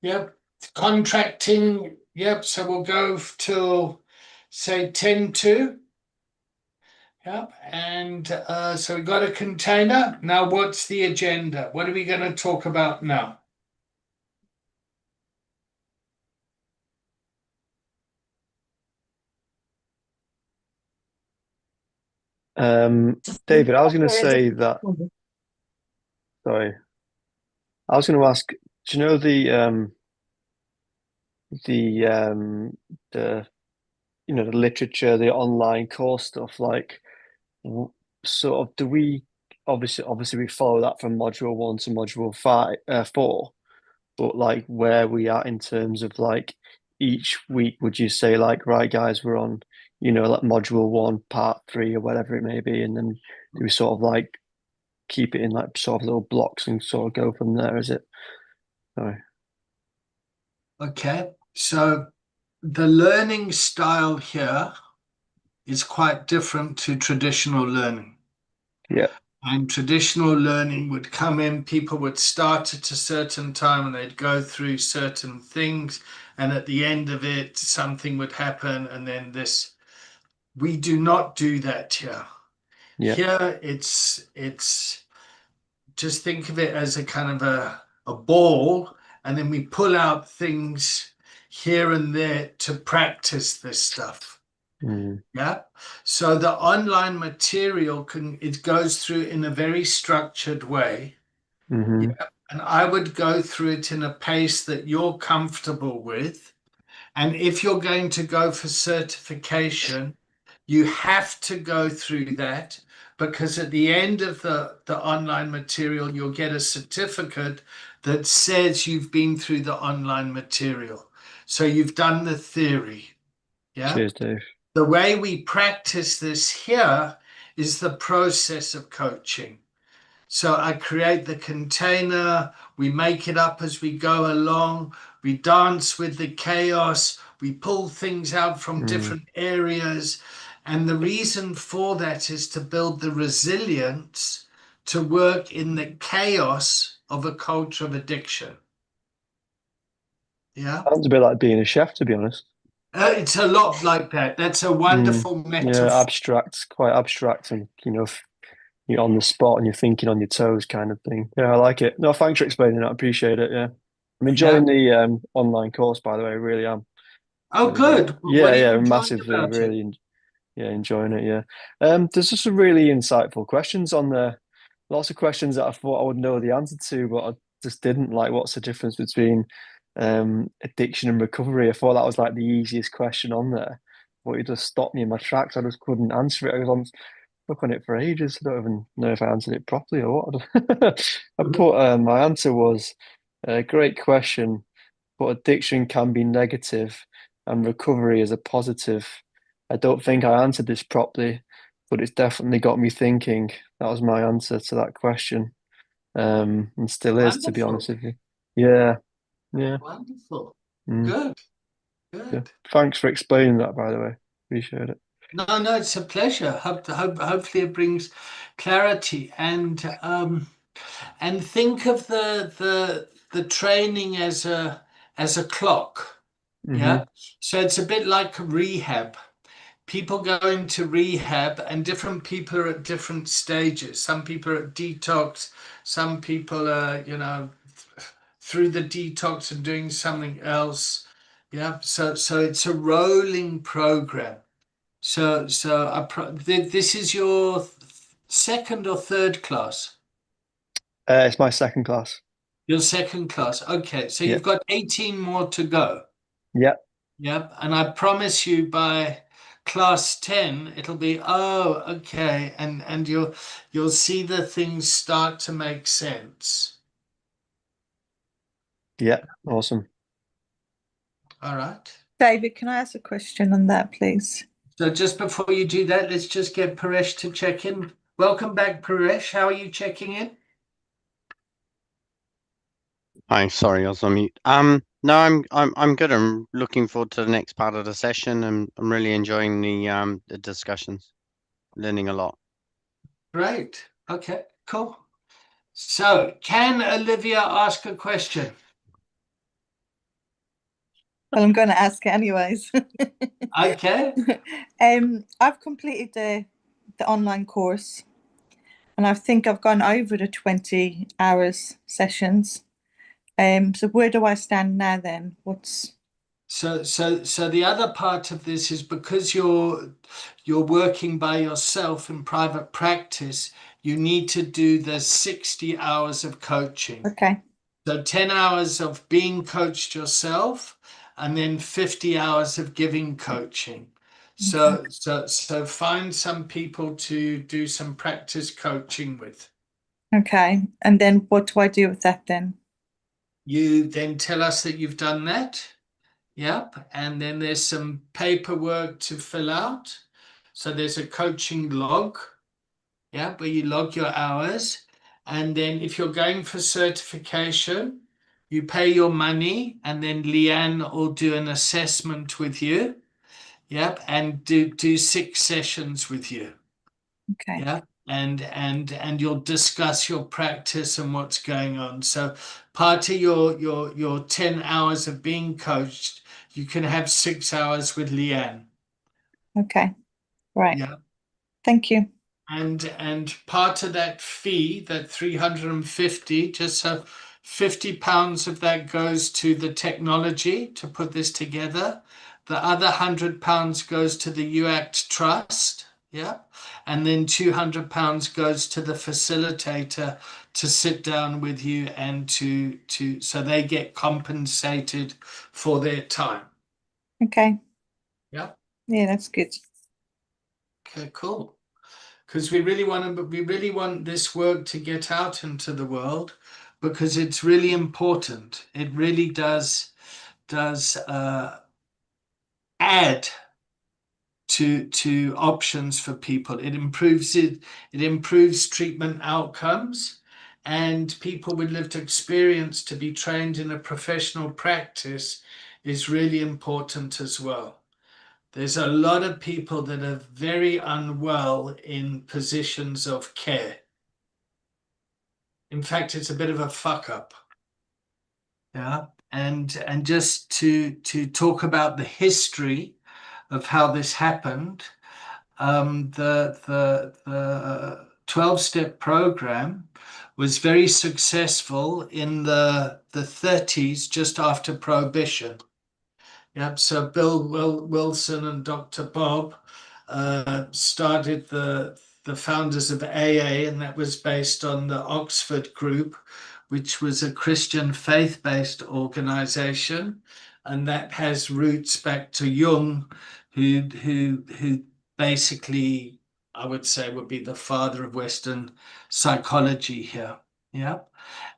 Yep. Contracting, yep, so we'll go till say 10:02. Yep, and so we got a container. Now what's the agenda? What are we going to talk about now? David, I was going to say that. Sorry, I was going to ask. Do you know the the literature, the online course stuff? Like, sort of, do we obviously we follow that from module 1 to module 4, but like where we are in terms of like each week, would you say like, right, guys, we're on like module 1 part 3 or whatever it may be, and then do we sort of like keep it in like sort of little blocks and sort of go from there? Is it? Sorry. Okay, So the learning style here is quite different to traditional learning. Yeah. And traditional learning would come in, people would start at a certain time and they'd go through certain things. And at the end of it, something would happen. And then this, we do not do that here. Yeah. Here, it's just think of it as a kind of a ball. And then we pull out things here and there to practice this stuff. Mm. Yeah. So the online material it goes through in a very structured way. Mm-hmm. Yeah. And I would go through it in a pace that you're comfortable with. And if you're going to go for certification, you have to go through that, because at the end of the online material, you'll get a certificate that says you've been through the online material. So you've done the theory. Yeah. Cheers, Dave. The way we practice this here is the process of coaching. So I create the container, we make it up as we go along, we dance with the chaos, we pull things out from different areas. And the reason for that is to build the resilience to work in the chaos of a culture of addiction. Yeah. Sounds a bit like being a chef, to be honest. It's a lot like that. That's a wonderful metaphor. Yeah, abstract, quite abstract, and you're on the spot and you're thinking on your toes, kind of thing. Yeah, I like it. No, thanks for explaining that. I appreciate it. Yeah, I'm enjoying the online course, by the way. I really am. Oh, good. Yeah, What are you yeah, enjoying massively, about it? really, yeah, enjoying it. Yeah, there's just some really insightful questions on there. Lots of questions that I thought I would know the answer to, but I just didn't. Like, what's the difference between addiction and recovery? I thought that was like the easiest question on there, but it just stopped me in my tracks. I just couldn't answer it. I was on stuck on it for ages. I don't even know if I answered it properly or what. I put my answer was a great question, but addiction can be negative and recovery is a positive. I don't think I answered this properly, but it's definitely got me thinking. That was my answer to that question. And still is, to be honest with you. Yeah, yeah. Wonderful. Mm, Good. yeah. Good. Thanks for explaining that, by the way. Appreciate it. No, it's a pleasure. Hopefully it brings clarity and think of the training as a clock. Yeah. So it's a bit like rehab. People go into rehab and different people are at different stages. Some people are at detox, some people are, through the detox and doing something else. Yeah. So it's a rolling program. So this is your second or third class? It's my second class. Your second class. Okay. So Yeah. you've got 18 more to go. Yeah. Yep. And I promise you by class 10, it'll be, oh, okay. And you'll see the things start to make sense. Yeah. Awesome. All right. David, can I ask a question on that, please? So just before you do that, let's just get Paresh to check in. Welcome back, Paresh. How are you checking in? Hi, sorry, I was on mute. No, I'm good. I'm looking forward to the next part of the session, and I'm really enjoying the discussions, learning a lot. Great. Okay, cool. So can Olivia ask a question? Well, I'm going to ask it anyways. Okay. I've completed the online course, and I think I've gone over the 20 hours sessions. So where do I stand now then? So the other part of this is because you're working by yourself in private practice, you need to do the 60 hours of coaching. Okay. So 10 hours of being coached yourself, and then 50 hours of giving coaching. So find some people to do some practice coaching with. Okay. And then what do I do with that then? You then tell us that you've done that. Yep. And then there's some paperwork to fill out. So there's a coaching log, where you log your hours. And then if you're going for certification, You pay your money, and then Leanne will do an assessment with you. Yep, and do 6 sessions with you. Okay. Yeah, and you'll discuss your practice and what's going on. So part of your 10 hours of being coached, you can have 6 hours with Leanne. Okay. Right. Yeah. Thank you. And part of that fee, that 350, just so £50 of that goes to the technology to put this together. The other £100 goes to the UACT Trust, yeah, and then £200 goes to the facilitator to sit down with you and to so they get compensated for their time. Okay. Yeah. Yeah, that's good. Okay, cool. Because we really want this work to get out into the world, because it's really important. It really does add to options for people. It improves treatment outcomes, and people with lived experience to be trained in a professional practice is really important as well. There's a lot of people that are very unwell in positions of care. In fact, it's a bit of a fuck up. Yeah. And just to talk about the history of how this happened, the 12-step program was very successful in the 30s, just after Prohibition. Yep. So Bill Wilson and Dr. Bob started the founders of AA, and that was based on the Oxford Group, which was a Christian faith-based organization, and that has roots back to Jung, who basically, I would say, would be the father of Western psychology here. Yeah.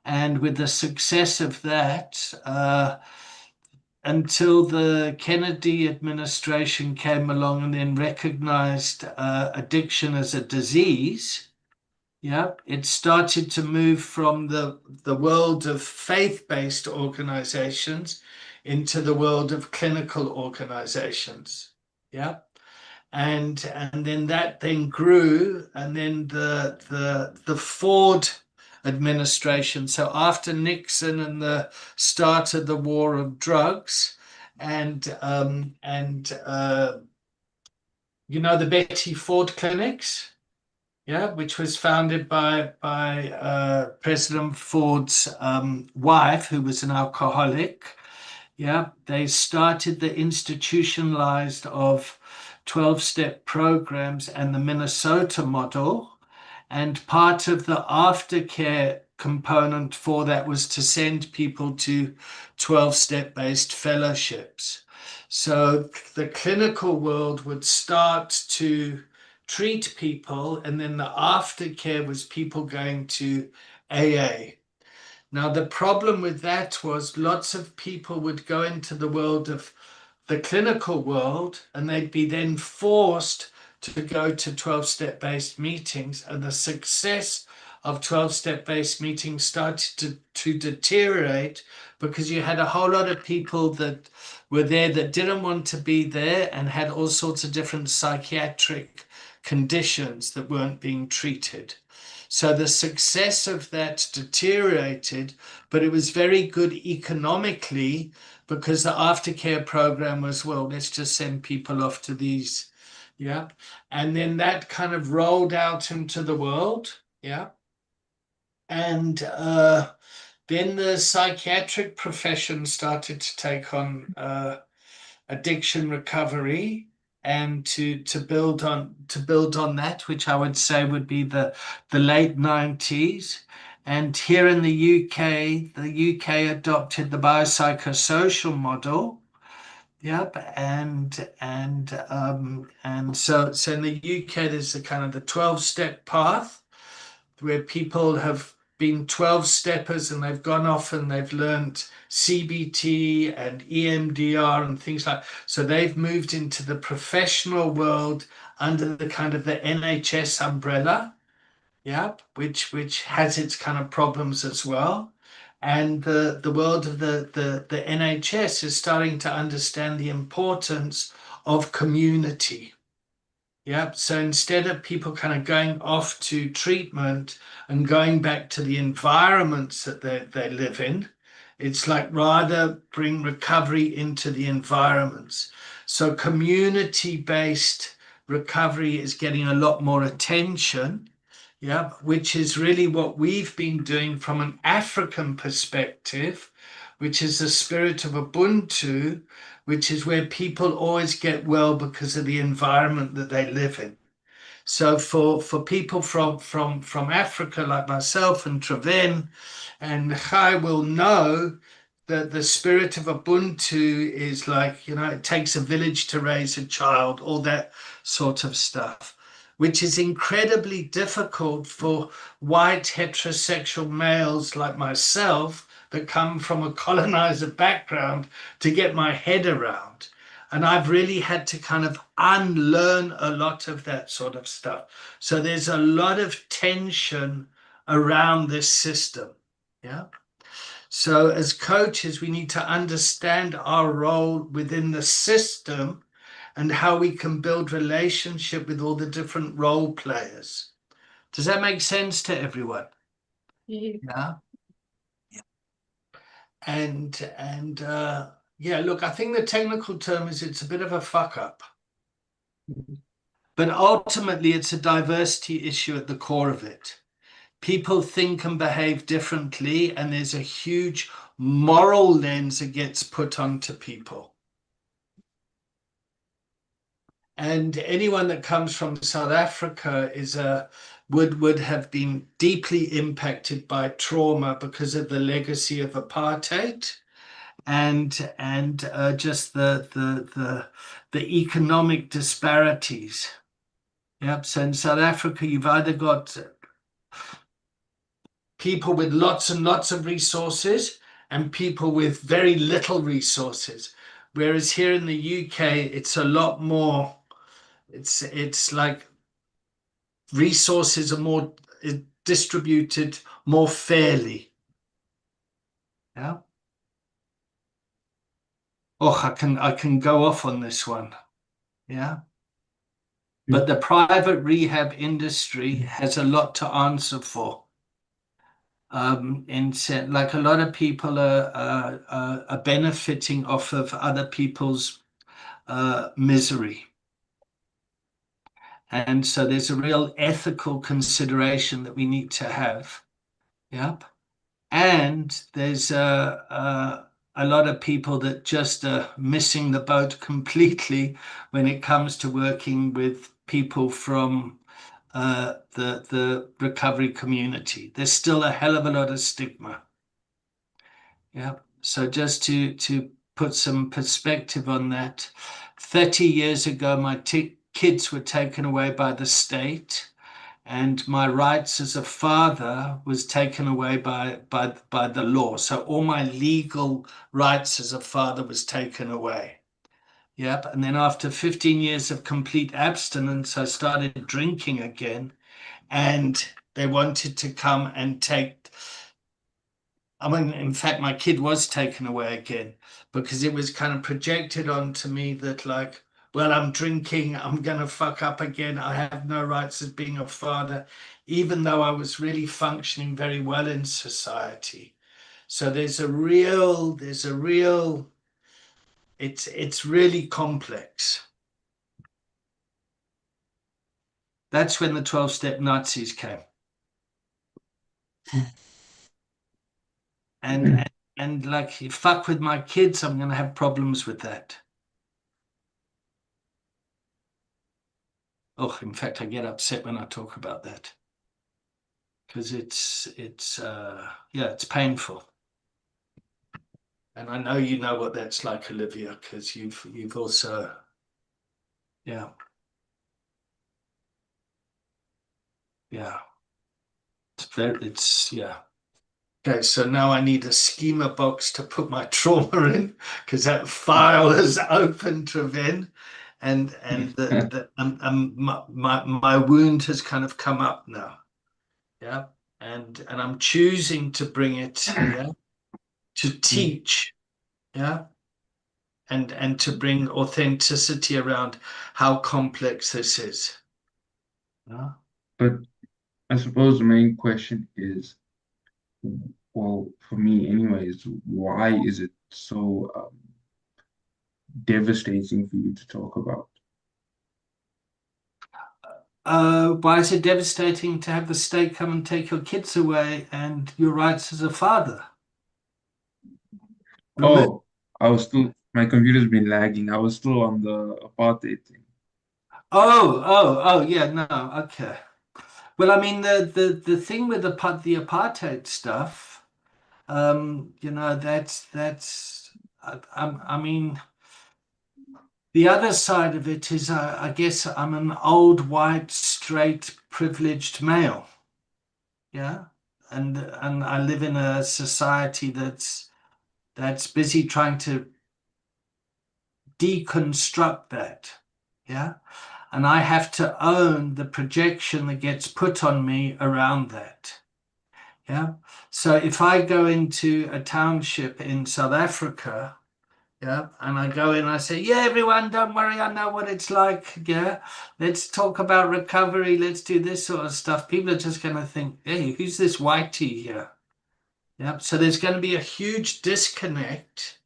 And with the success of that, until the Kennedy administration came along and then recognized addiction as a disease, yeah, it started to move from the world of faith-based organizations into the world of clinical organizations. Yeah. And then that then grew, and then the Ford administration. So after Nixon and the start of the war of drugs, and you know, the Betty Ford clinics, yeah, which was founded by President Ford's wife, who was an alcoholic. Yeah, they started the institutionalized of 12-step programs and the Minnesota model. And part of the aftercare component for that was to send people to 12-step based fellowships. So the clinical world would start to treat people, and then the aftercare was people going to AA. Now, the problem with that was lots of people would go into the world of the clinical world, and they'd be then forced to go to 12-step based meetings, and the success of 12-step based meetings started to deteriorate, because you had a whole lot of people that were there that didn't want to be there and had all sorts of different psychiatric conditions that weren't being treated. So the success of that deteriorated, but it was very good economically, because the aftercare program was, well, let's just send people off to these. Yeah. And then that kind of rolled out into the world. Yeah. And then the psychiatric profession started to take on addiction recovery, and to build on that, which I would say would be the late 90s. And here in the UK adopted the biopsychosocial model. Yep, and so in the UK there's the kind of the 12-step path, where people have been 12 steppers and they've gone off and they've learned CBT and EMDR and things like. So they've moved into the professional world under the kind of the NHS umbrella, yeah, which has its kind of problems as well. And the world of the NHS is starting to understand the importance of community. Yep. So instead of people kind of going off to treatment and going back to the environments that they live in, it's like rather bring recovery into the environments. So community-based recovery is getting a lot more attention, yeah, which is really what we've been doing from an African perspective, which is the spirit of Ubuntu, which is where people always get well because of the environment that they live in. So for people from Africa like myself and Trevin and Chai will know that the spirit of Ubuntu is like, it takes a village to raise a child, all that sort of stuff, which is incredibly difficult for white heterosexual males like myself that come from a colonizer background to get my head around. And I've really had to kind of unlearn a lot of that sort of stuff. So there's a lot of tension around this system. Yeah. So as coaches, we need to understand our role within the system and how we can build relationship with all the different role players. Does that make sense to everyone? Yeah. And yeah, look, I think the technical term is it's a bit of a fuck up. But ultimately, it's a diversity issue at the core of it. People think and behave differently, and there's a huge moral lens that gets put onto people. And anyone that comes from South Africa would have been deeply impacted by trauma because of the legacy of apartheid and just the economic disparities. Yep. So in South Africa, you've either got people with lots and lots of resources and people with very little resources. Whereas here in the UK, it's a lot more, it's like resources are more distributed more fairly. Yeah. Oh, I can go off on this one. Yeah. But the private rehab industry has a lot to answer for. Like a lot of people are benefiting off of other people's misery. And so there's a real ethical consideration that we need to have. Yep. And there's a lot of people that just are missing the boat completely when it comes to working with people from the recovery community. There's still a hell of a lot of stigma. Yeah. So just to put some perspective on that, 30 years ago, my kids were taken away by the state, and my rights as a father was taken away by the law. So all my legal rights as a father was taken away. Yep. And then after 15 years of complete abstinence, I started drinking again, and they wanted to come and in fact, my kid was taken away again because it was kind of projected onto me that like, well, I'm drinking, I'm going to fuck up again. I have no rights as being a father, even though I was really functioning very well in society. So it's really complex. That's when the 12-step Nazis came. And like, you fuck with my kids, I'm going to have problems with that. Oh, in fact, I get upset when I talk about that because it's painful. And I know you know what that's like, Olivia, because you've also, yeah. Yeah. Okay, so now I need a schema box to put my trauma in because that file is open to Vin, and my wound has kind of come up now. Yeah, and I'm choosing to bring it. Yeah, to teach, yeah, and to bring authenticity around how complex this is. Yeah. But I suppose the main question is, well, for me anyways, why is it so devastating for you to talk about? Why is it devastating to have the state come and take your kids away and your rights as a father? Oh, my computer's been lagging. I was still on the apartheid thing. Oh, yeah, no, okay. Well, I mean, the thing with the apartheid stuff, you know, I mean, the other side of it is, I guess I'm an old, white, straight, privileged male. Yeah. And I live in a society that's busy trying to deconstruct that. Yeah. And I have to own the projection that gets put on me around that. Yeah. So if I go into a township in South Africa, yeah, and I go in and I say, yeah, everyone, don't worry, I know what it's like. Yeah, let's talk about recovery. Let's do this sort of stuff. People are just going to think, hey, who's this whitey here? Yeah. So there's going to be a huge disconnect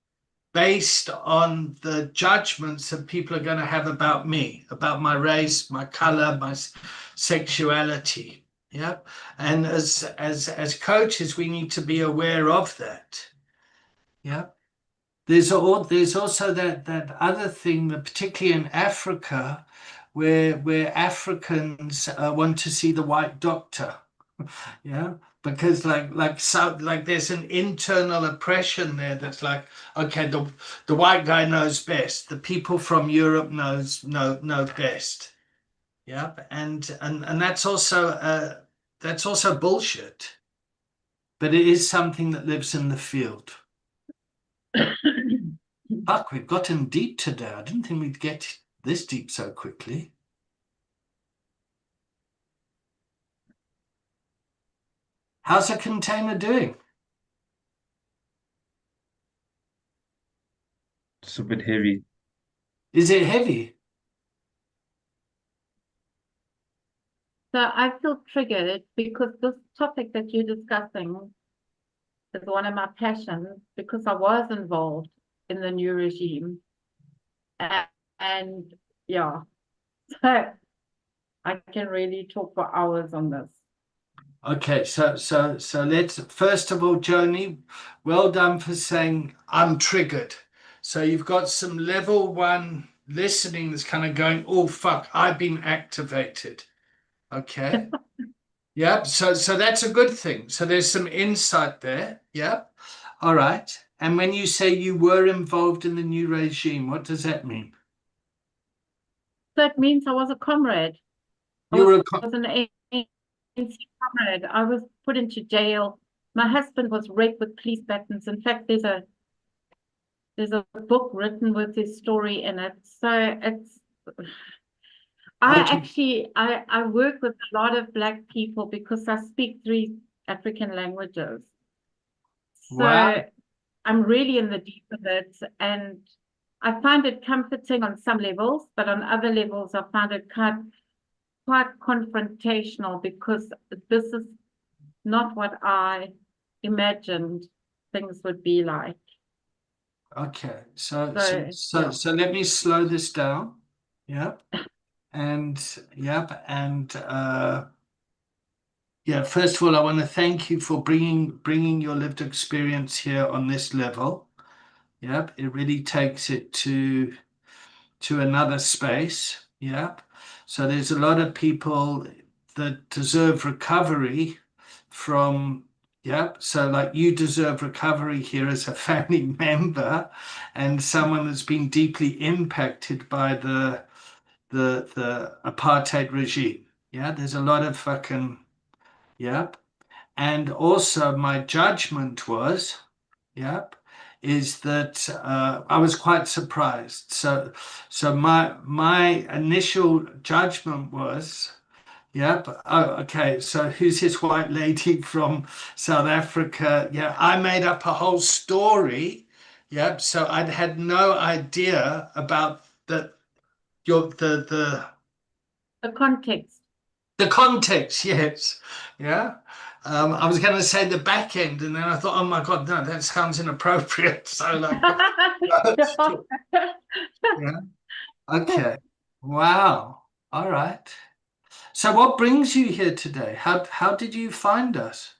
based on the judgments that people are going to have about me, about my race, my color, my sexuality. Yeah. And as coaches, we need to be aware of that. Yeah. There's also that other thing that particularly in Africa, where Africans want to see the white doctor. Yeah. Because like there's an internal oppression there that's like, okay, the white guy knows best. The people from Europe know best. Yeah. And that's also bullshit. But it is something that lives in the field. Fuck, we've gotten deep today. I didn't think we'd get this deep so quickly. How's a container doing? It's a bit heavy. Is it heavy? So I feel triggered because this topic that you're discussing is one of my passions because I was involved in the new regime. And yeah, so I can really talk for hours on this. Okay, so let's first of all, Joni, well done for saying I'm triggered. So you've got some level 1 listening that's kind of going, oh fuck, I've been activated. Okay. Yep. So that's a good thing. So there's some insight there. Yep. All right. And when you say you were involved in the new regime, what does that mean? That means I was a comrade. I You were was an ANC comrade. I was put into jail. My husband was raped with police batons. In fact, there's a book written with his story in it. So it's I work with a lot of Black people because I speak 3 African languages. So Wow. I'm really in the deep of it, and I find it comforting on some levels, but on other levels, I find it quite confrontational because this is not what I imagined things would be like. Okay. So yeah. let me slow this down. Yep. And yep. And yeah, first of all, I want to thank you for bringing your lived experience here on this level. Yep. It really takes it to another space. Yep. So there's a lot of people that deserve recovery from, yep. So like you deserve recovery here as a family member and someone that's been deeply impacted by the apartheid regime. Yeah, there's a lot of fucking, yep. And also my judgment was, yep, is that I was quite surprised. So my initial judgment was, Yep. Oh, okay. So who's this white lady from South Africa? Yeah, I made up a whole story. Yep. So I'd had no idea about the context. the context. Yes. Yeah. I was going to say the back end, and then I thought, oh my God, no, that sounds inappropriate. So like, yeah. Okay. Wow. All right. So what brings you here today? How did you find us?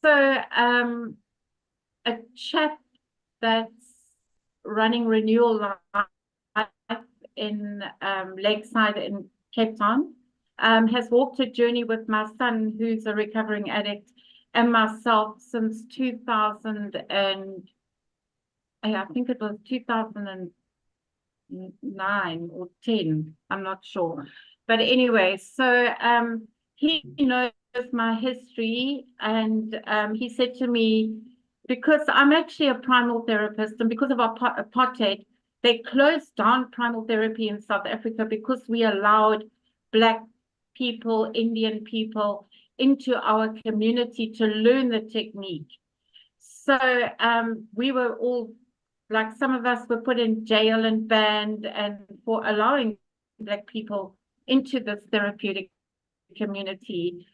So a chap that's running Renewal Life in Lakeside in Cape Town has walked a journey with my son, who's a recovering addict, and myself since 2000 and I think it was 2009 or 10, I'm not sure. But anyway, so he knows my history, and he said to me, because I'm actually a primal therapist, and because of apartheid, they closed down primal therapy in South Africa because we allowed Black people, Indian people into our community to learn the technique. So we were all, like, some of us were put in jail and banned, and for allowing Black people into this therapeutic community.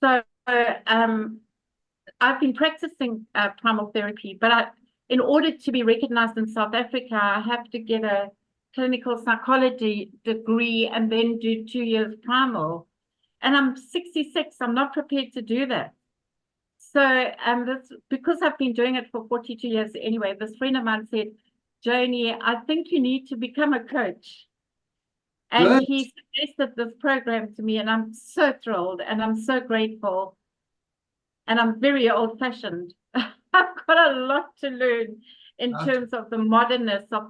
So I've been practicing primal therapy, but in order to be recognized in South Africa, I have to get a clinical psychology degree and then do 2 years primal. And I'm 66, I'm not prepared to do that. So that's because I've been doing it for 42 years anyway. This friend of mine said, Joni, I think you need to become a coach. And Good. he suggested this program to me, and I'm so thrilled and I'm so grateful. And I'm very old-fashioned. I've got a lot to learn in terms of the modernness of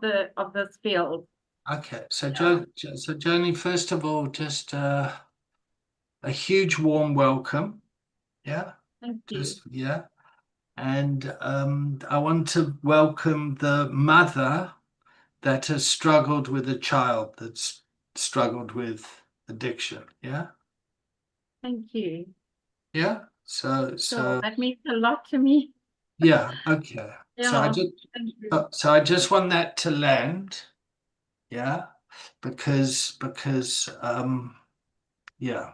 this field. Okay, so Joni, first of all, just a huge warm welcome. Yeah. Thank you. Yeah. And I want to welcome the mother that has struggled with a child that's struggled with addiction. Yeah. Thank you. Yeah. So that means a lot to me. yeah. Okay. Yeah, So I just want that to land. Yeah. Because yeah.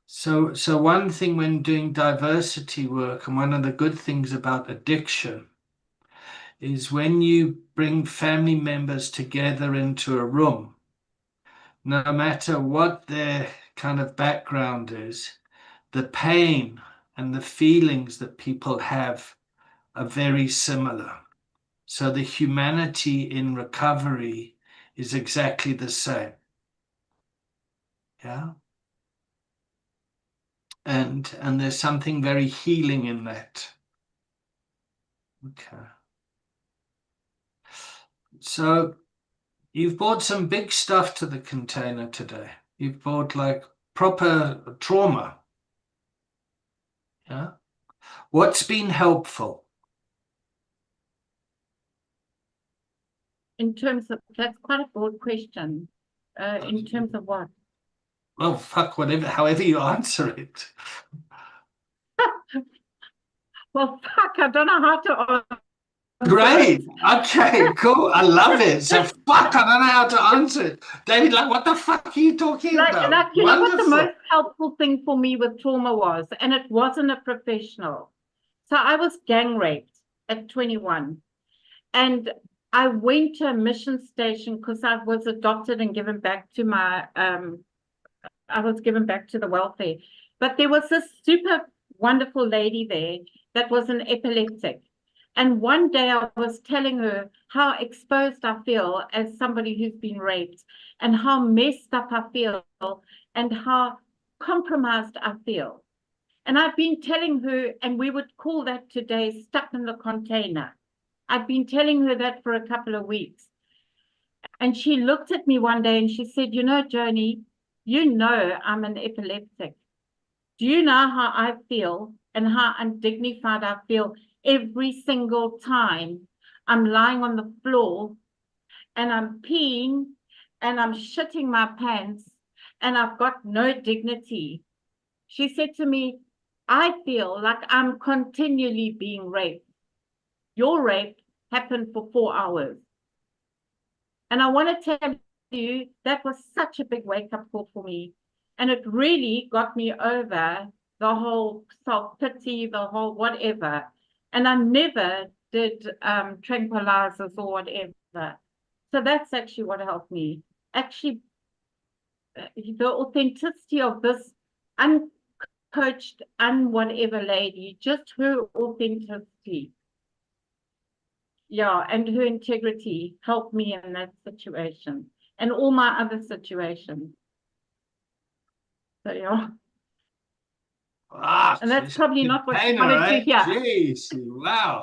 So one thing when doing diversity work, and one of the good things about addiction, is when you bring family members together into a room, no matter what their kind of background is, the pain and the feelings that people have are very similar. So the humanity in recovery is exactly the same. Yeah. And there's something very healing in that. Okay. So you've brought some big stuff to the container today. You've brought like proper trauma. Yeah. What's been helpful? In terms of, that's quite a broad question. In terms of what? Well, fuck, whatever, however you answer it. Well, fuck, I don't know how to answer. Great. Okay, cool. I love it. So fuck, I don't know how to answer it. David, like, what the fuck are you talking about? You know what the Wonderful. most helpful thing for me with trauma was, and it wasn't a professional. So I was gang raped at 21, and I went to a mission station because I was adopted and given back to my I was given back to the welfare. But there was this super wonderful lady there that was an epileptic. And one day I was telling her how exposed I feel as somebody who's been raped, and how messed up I feel, and how compromised I feel. And I've been telling her, and we would call that today stuck in the container. I've been telling her that for a couple of weeks. And she looked at me one day and she said, you know, Joni, you know I'm an epileptic. Do you know how I feel and how undignified I feel every single time I'm lying on the floor and I'm peeing and I'm shitting my pants and I've got no dignity. She said to me, I feel like I'm continually being raped. Your rape happened for 4 hours. And I want to tell you, that was such a big wake-up call for me. And it really got me over the whole self-pity, the whole whatever. And I never did tranquilizers or whatever. So that's actually what helped me. Actually, the authenticity of this uncoached, whatever lady, just her authenticity. Yeah, and her integrity helped me in that situation and all my other situations. So yeah. Ah, And that's probably not what you container, wanted to hear. Jeez, wow.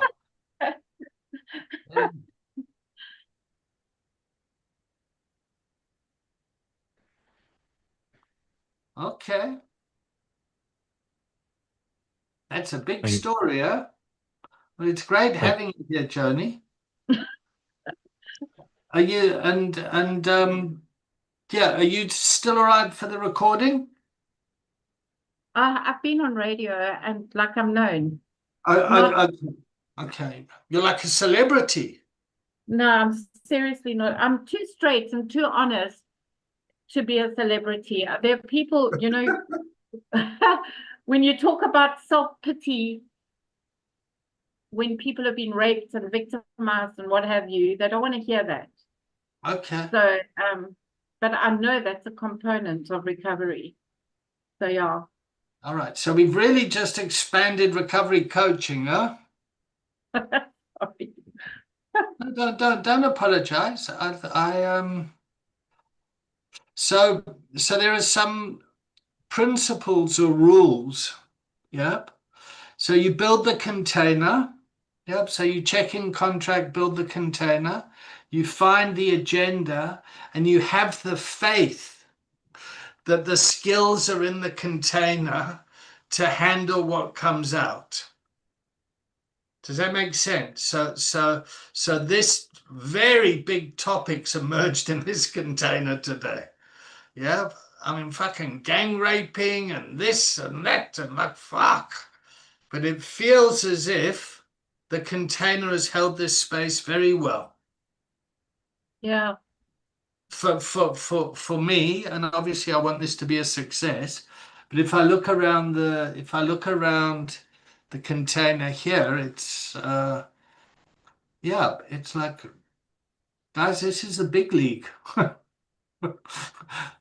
Okay. That's a big story, huh? Well, it's great having you here, Joni. Are you yeah, are you still all right for the recording? I've been on radio and like I'm known. Okay. You're like a celebrity. No, I'm seriously not. I'm too straight and too honest to be a celebrity. There are people, you know, when you talk about self-pity, when people have been raped and victimized and what have you, they don't want to hear that. Okay. So, but I know that's a component of recovery. So, yeah. All right. So we've really just expanded recovery coaching, huh? Sorry. No, don't apologize. So there are some principles or rules. Yep. So you build the container. Yep. So you check in contract, build the container, you find the agenda, and you have the faith that the skills are in the container to handle what comes out. Does that make sense? So this very big topic's emerged in this container today. Yeah. I mean, fucking gang raping and this and that and like, fuck. But it feels as if the container has held this space very well. Yeah. For me, and obviously I want this to be a success. But if I look around the container here, it's yeah, it's like, guys, this is a big league.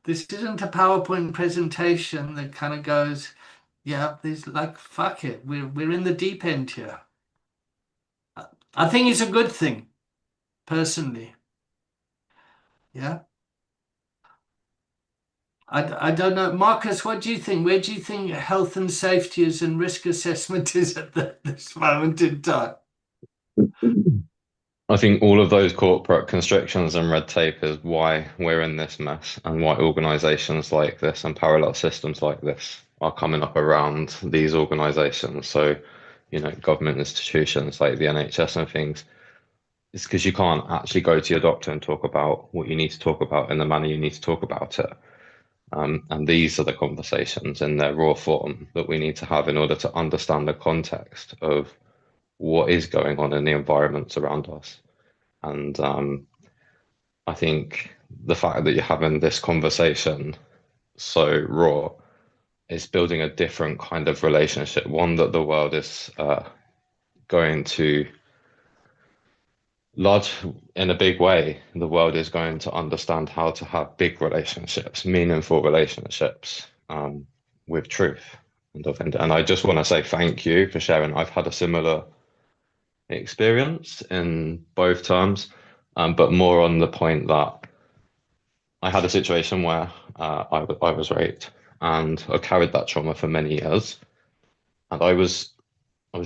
This isn't a PowerPoint presentation that kind of goes, yeah, there's like, fuck it, we're in the deep end here. I think it's a good thing, personally. Yeah. I don't know. Marcus, what do you think? Where do you think health and safety is and risk assessment is at this moment in time? I think all of those corporate constrictions and red tape is why we're in this mess and why organizations like this and parallel systems like this are coming up around these organizations. So, you know, government institutions like the NHS and things. It's because you can't actually go to your doctor and talk about what you need to talk about in the manner you need to talk about it. And these are the conversations in their raw form that we need to have in order to understand the context of what is going on in the environments around us. And I think the fact that you're having this conversation so raw is building a different kind of relationship, one that the world is going to in a big way, the world is going to understand how to have big relationships, meaningful relationships with truth and authentic. And I just want to say thank you for sharing. I've had a similar experience in both terms, but more on the point that I had a situation where I was raped and I carried that trauma for many years. And I was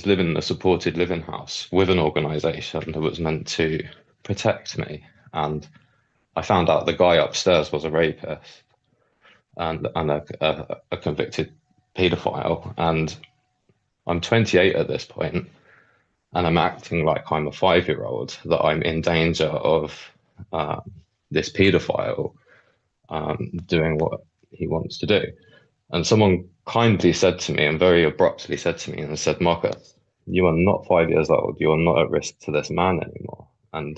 living in a supported living house with an organization that was meant to protect me. And I found out the guy upstairs was a rapist and a convicted paedophile. And I'm 28 at this point, and I'm acting like I'm a 5-year-old, that I'm in danger of this paedophile. doing what he wants to do. And someone kindly said to me, and very abruptly said to me, and said, Marcus, you are not 5 years old. You are not at risk to this man anymore. And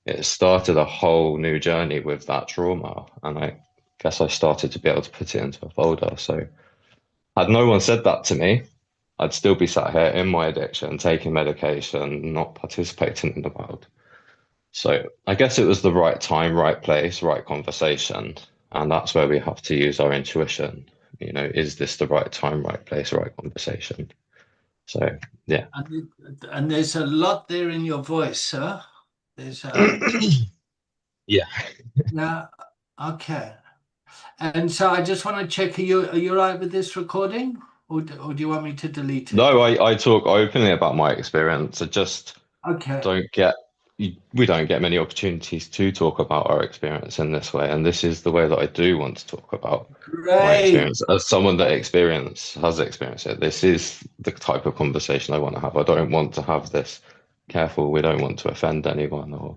it started a whole new journey with that trauma. And I guess I started to be able to put it into a folder. So had no one said that to me, I'd still be sat here in my addiction, taking medication, not participating in the world. So I guess it was the right time, right place, right conversation. And that's where we have to use our intuition. You know, is this the right time, right place, right conversation? So, yeah. And there's a lot there in your voice, sir. There's Yeah. yeah, okay. And so I just want to check, are you all right with this recording? Or do you want me to delete it? No, I talk openly about my experience. I just Okay. we don't get many opportunities to talk about our experience in this way. And this is the way that I do want to talk about my Great. experience as someone that has experienced it. This is the type of conversation I want to have. I don't want to have this careful. We don't want to offend anyone or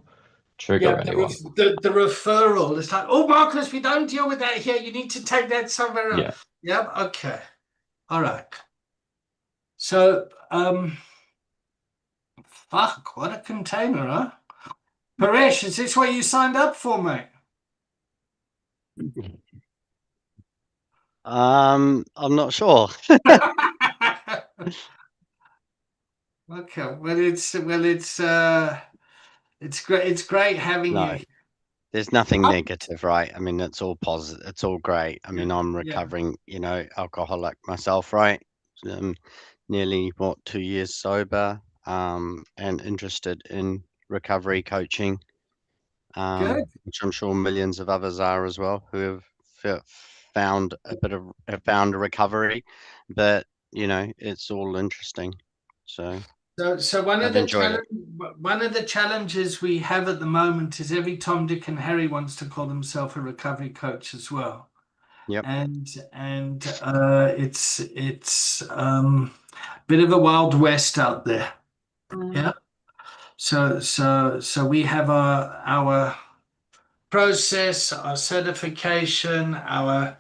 trigger Yeah, anyone. the referral is like, oh, Marcus, we don't deal with that here. You need to take that somewhere else. Yeah. Yep. Okay. All right. So, fuck, what a container, huh? Paresh, is this what you signed up for, mate? I'm not sure. Okay. Well, it's great. It's great having No, you. there's nothing Oh. negative, right? I mean, it's all positive. It's all great. I mean, I'm Yeah. recovering, alcoholic myself, right? Nearly 2 years sober, and interested in recovery coaching, Good. which I'm sure millions of others are as well, who have found a recovery, but it's all interesting. So So one of I've enjoyed it. the challenges we have at the moment is every Tom, Dick, and Harry wants to call themselves a recovery coach as well. Yep. And it's a bit of a wild west out there. Yeah. So we have our process, our certification, our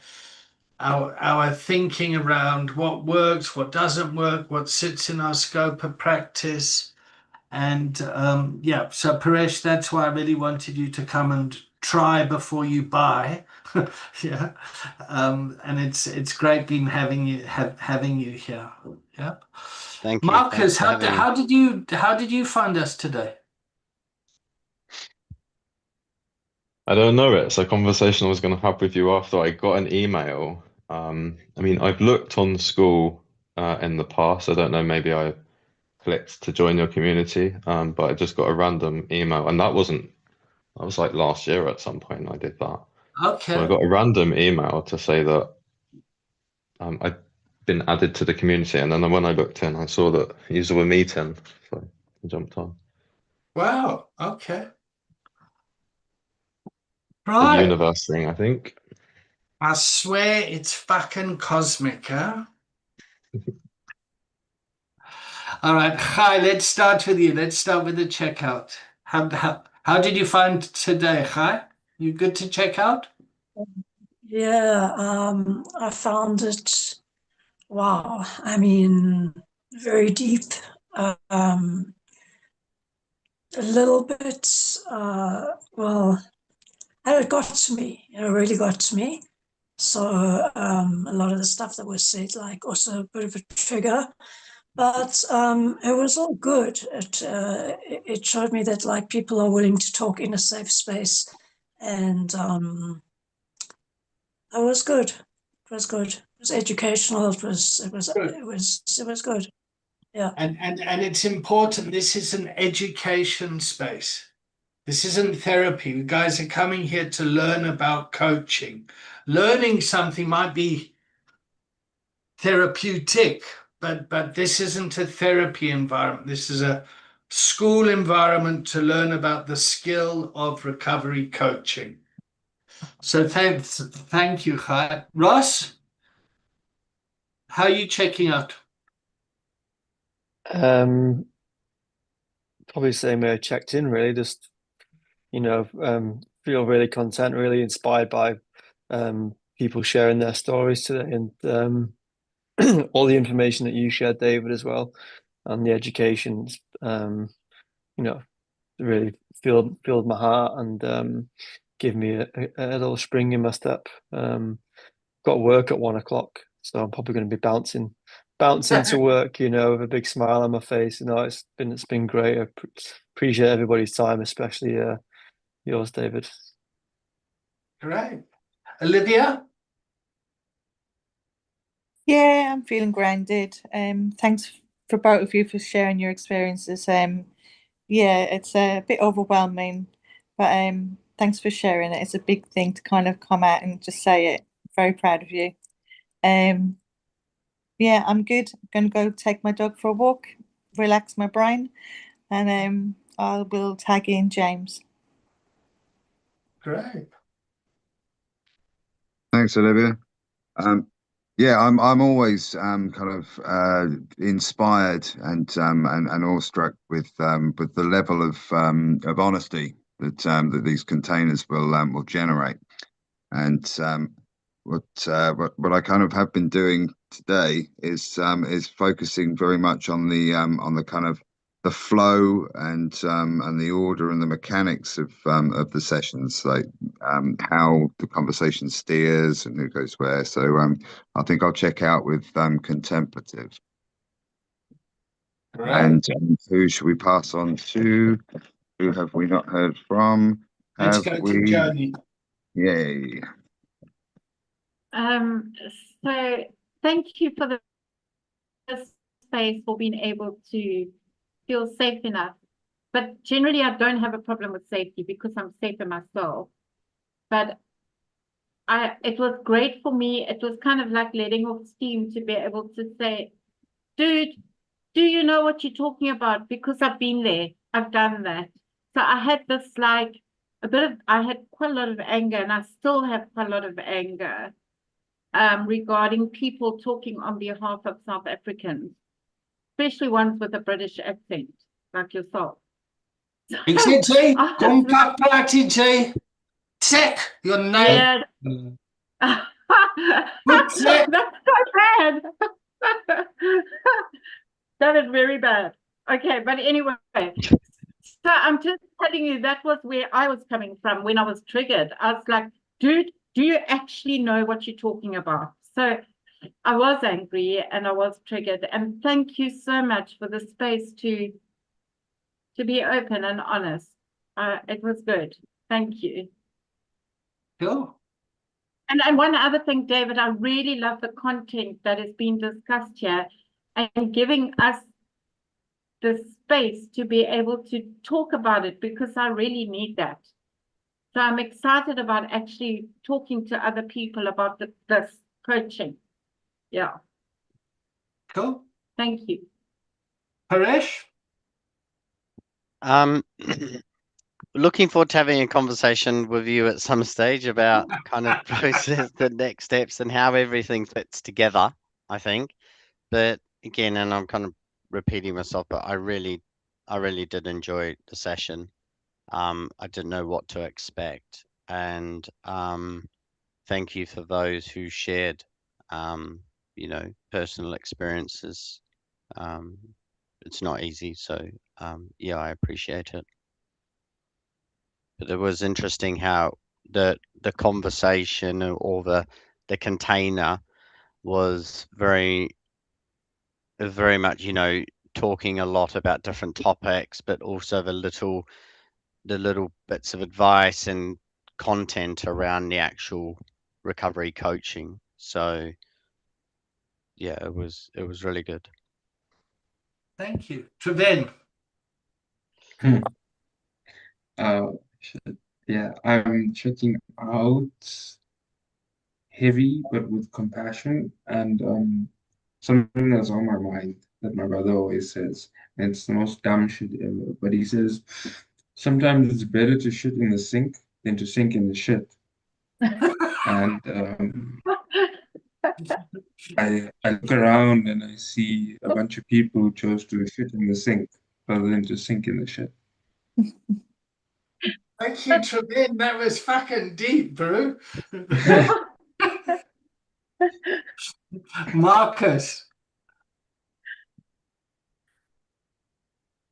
thinking around what works, what doesn't work, what sits in our scope of practice. And yeah, so Paresh, that's why I really wanted you to come and try before you buy. Yeah. And it's great being having you here. Yeah. Thank you. Marcus, Thanks for having me. how did you find us today? I don't know. It's a conversation I was going to have with you after I got an email. I mean, I've looked on school in the past. I don't know, maybe I clicked to join your community, but I just got a random email, and that was like last year at some point I did that. Okay. So I got a random email to say that I'd been added to the community, and then when I looked in, I saw that you were meeting, so I jumped on. Wow. Okay. The Right. universe thing, I think. I swear it's fucking cosmic, huh? All right, Chai, let's start with you. Let's start with the checkout. How did you find today, Chai? You good to check out? Yeah, I found it, wow, I mean, very deep, a little bit, well, and it got to me, it really got to me. So a lot of the stuff that was said, like also a bit of a trigger, but it was all good. It showed me that like people are willing to talk in a safe space, and it was good. It was good. It was educational. It was good. Yeah. And it's important. This is an education space. This isn't therapy. You guys are coming here to learn about coaching. Learning something might be therapeutic, but this isn't a therapy environment. This is a school environment to learn about the skill of recovery coaching. So thank you, Chai. Ross, how are you checking out? Probably the same way I checked in, really. Just, feel really content, really inspired by people sharing their stories today, and all the information that you shared, David, as well, and the educations, really filled my heart and give me a little spring in my step. Got work at 1 o'clock, so I'm probably going to be bouncing to work, with a big smile on my face. It's been great. I appreciate everybody's time, especially yours, David. Great. Olivia? Yeah, I'm feeling grounded. Thanks for both of you for sharing your experiences. Yeah, it's a bit overwhelming, but thanks for sharing it. It's a big thing to kind of come out and just say it. Very proud of you. Yeah, I'm good. I'm gonna go take my dog for a walk, relax my brain, and I will tag in James. Great. Thanks, Olivia. Yeah, I'm always kind of inspired and awestruck with the level of honesty that these containers will generate. And what I kind of have been doing today is focusing very much on the kind of the flow and the order and the mechanics of the sessions, like how the conversation steers and who goes where. So I think I'll check out with contemplative. Great. And who should we pass on to? Who have we not heard from? Let's go to Joni. Yay. So thank you for the space, for being able to feel safe enough. But generally, I don't have a problem with safety because I'm safer myself. But it was great for me. It was kind of like letting off steam to be able to say, dude, do you know what you're talking about? Because I've been there. I've done that. So I had this I had quite a lot of anger, and I still have quite a lot of anger regarding people talking on behalf of South Africans, especially ones with a British accent, like yourself. Kom pak praatje, check your name. Yeah. Good check. That's so bad. That is very bad. Okay, but anyway, so I'm just telling you that was where I was coming from when I was triggered. I was like, dude, do you actually know what you're talking about? So I was angry and I was triggered. And thank you so much for the space to be open and honest. It was good. Thank you. Cool. And one other thing, David, I really love the content that is being discussed here and giving us the space to be able to talk about it, because I really need that. So I'm excited about actually talking to other people about this coaching. Yeah. Cool. Thank you. Paresh? Looking forward to having a conversation with you at some stage about kind of process, the next steps, and how everything fits together, I think. But again, and I'm kind of repeating myself, but I really did enjoy the session. I didn't know what to expect, and thank you for those who shared, personal experiences. It's not easy, so yeah, I appreciate it. But it was interesting how the conversation or the container was very much, talking a lot about different topics, but also the little bits of advice and content around the actual recovery coaching. So yeah, it was really good. Thank you. Treven? Yeah, I'm checking out heavy but with compassion, and something that's on my mind that my brother always says, and it's the most dumb shit ever, but he says sometimes it's better to shit in the sink than to sink in the shit. And I look around and I see a bunch of people who chose to shit in the sink rather than to sink in the shit. Thank you, Trevin. That was fucking deep, bro. Marcus.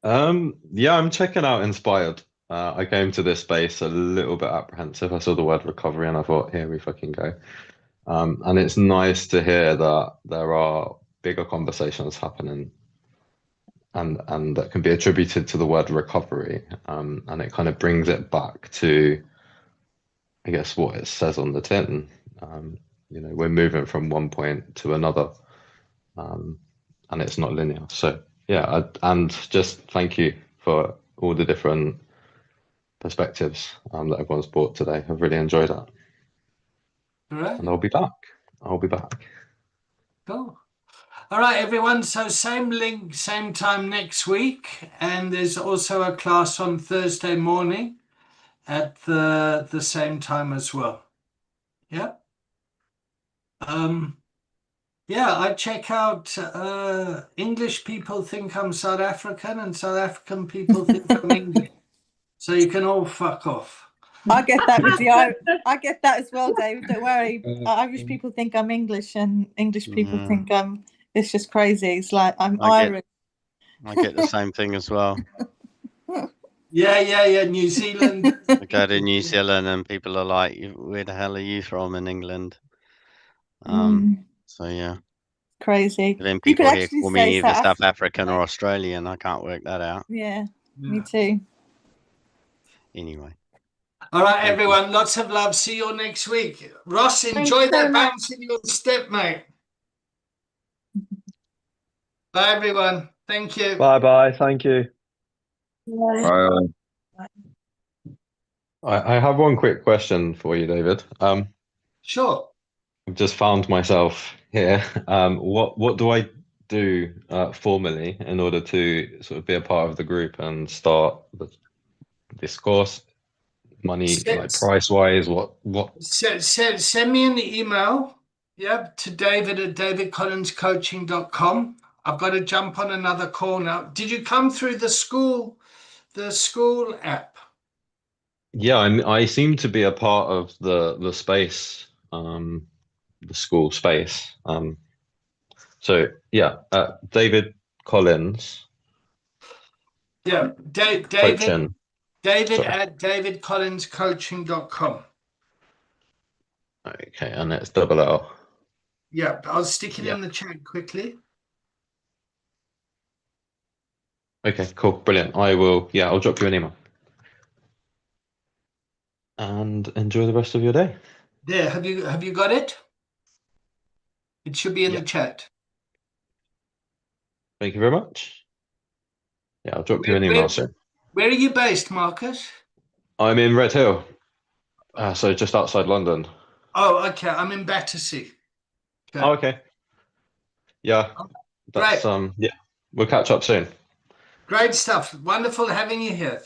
Yeah, I'm checking out Inspired. I came to this space a little bit apprehensive. I saw the word recovery and I thought, here we fucking go. And it's nice to hear that there are bigger conversations happening and that can be attributed to the word recovery. And it kind of brings it back to, I guess, what it says on the tin. We're moving from one point to another, and it's not linear. So yeah, and just thank you for all the different perspectives that everyone's brought today. I've really enjoyed that. All right. And I'll be back. Cool. All right, everyone. So same link, same time next week. And there's also a class on Thursday morning at the same time as well. Yeah. Yeah, I check out English people think I'm South African and South African people think I'm English. So you can all fuck off. I get that with the I get that as well, Dave. Don't worry. Irish people think I'm English, and English people think I'm. It's just crazy. It's like I'm Irish. I get the same thing as well. Yeah. New Zealand. I go to New Zealand and people are like, "Where the hell are you from in England?" So yeah, crazy. but then You could people here actually call say me either South African, African or Australian. I can't work that out. Yeah, me too. Anyway. All right, everyone. Lots of love. See you all next week. Ross, enjoy that bounce in your step, mate. Bye, everyone. Thank you. Bye. Thank you. Bye. I have one quick question for you, David. Sure. I've just found myself here. What do I do formally in order to sort of be a part of the group and start this course? Money, like price wise, what? Send me an email, to David at davidcollinscoaching.com. I've got to jump on another call now. Did you come through the school app? Yeah, I seem to be a part of the space, the school space. So yeah, David Collins. Yeah, David Coaching. at davidcollinscoaching.com. Okay, and it's double L. Yeah, I'll stick it in the chat quickly. Okay, cool, brilliant. I'll drop you an email. And enjoy the rest of your day. There, have you got it? It should be in the chat. Thank you very much. Yeah, I'll drop you an email soon. Where are you based, Marcus? I'm in Red Hill, so just outside London. Oh, okay. I'm in Battersea. Okay. Oh, okay. Yeah, that's great. We'll catch up soon. Great stuff. Wonderful having you here.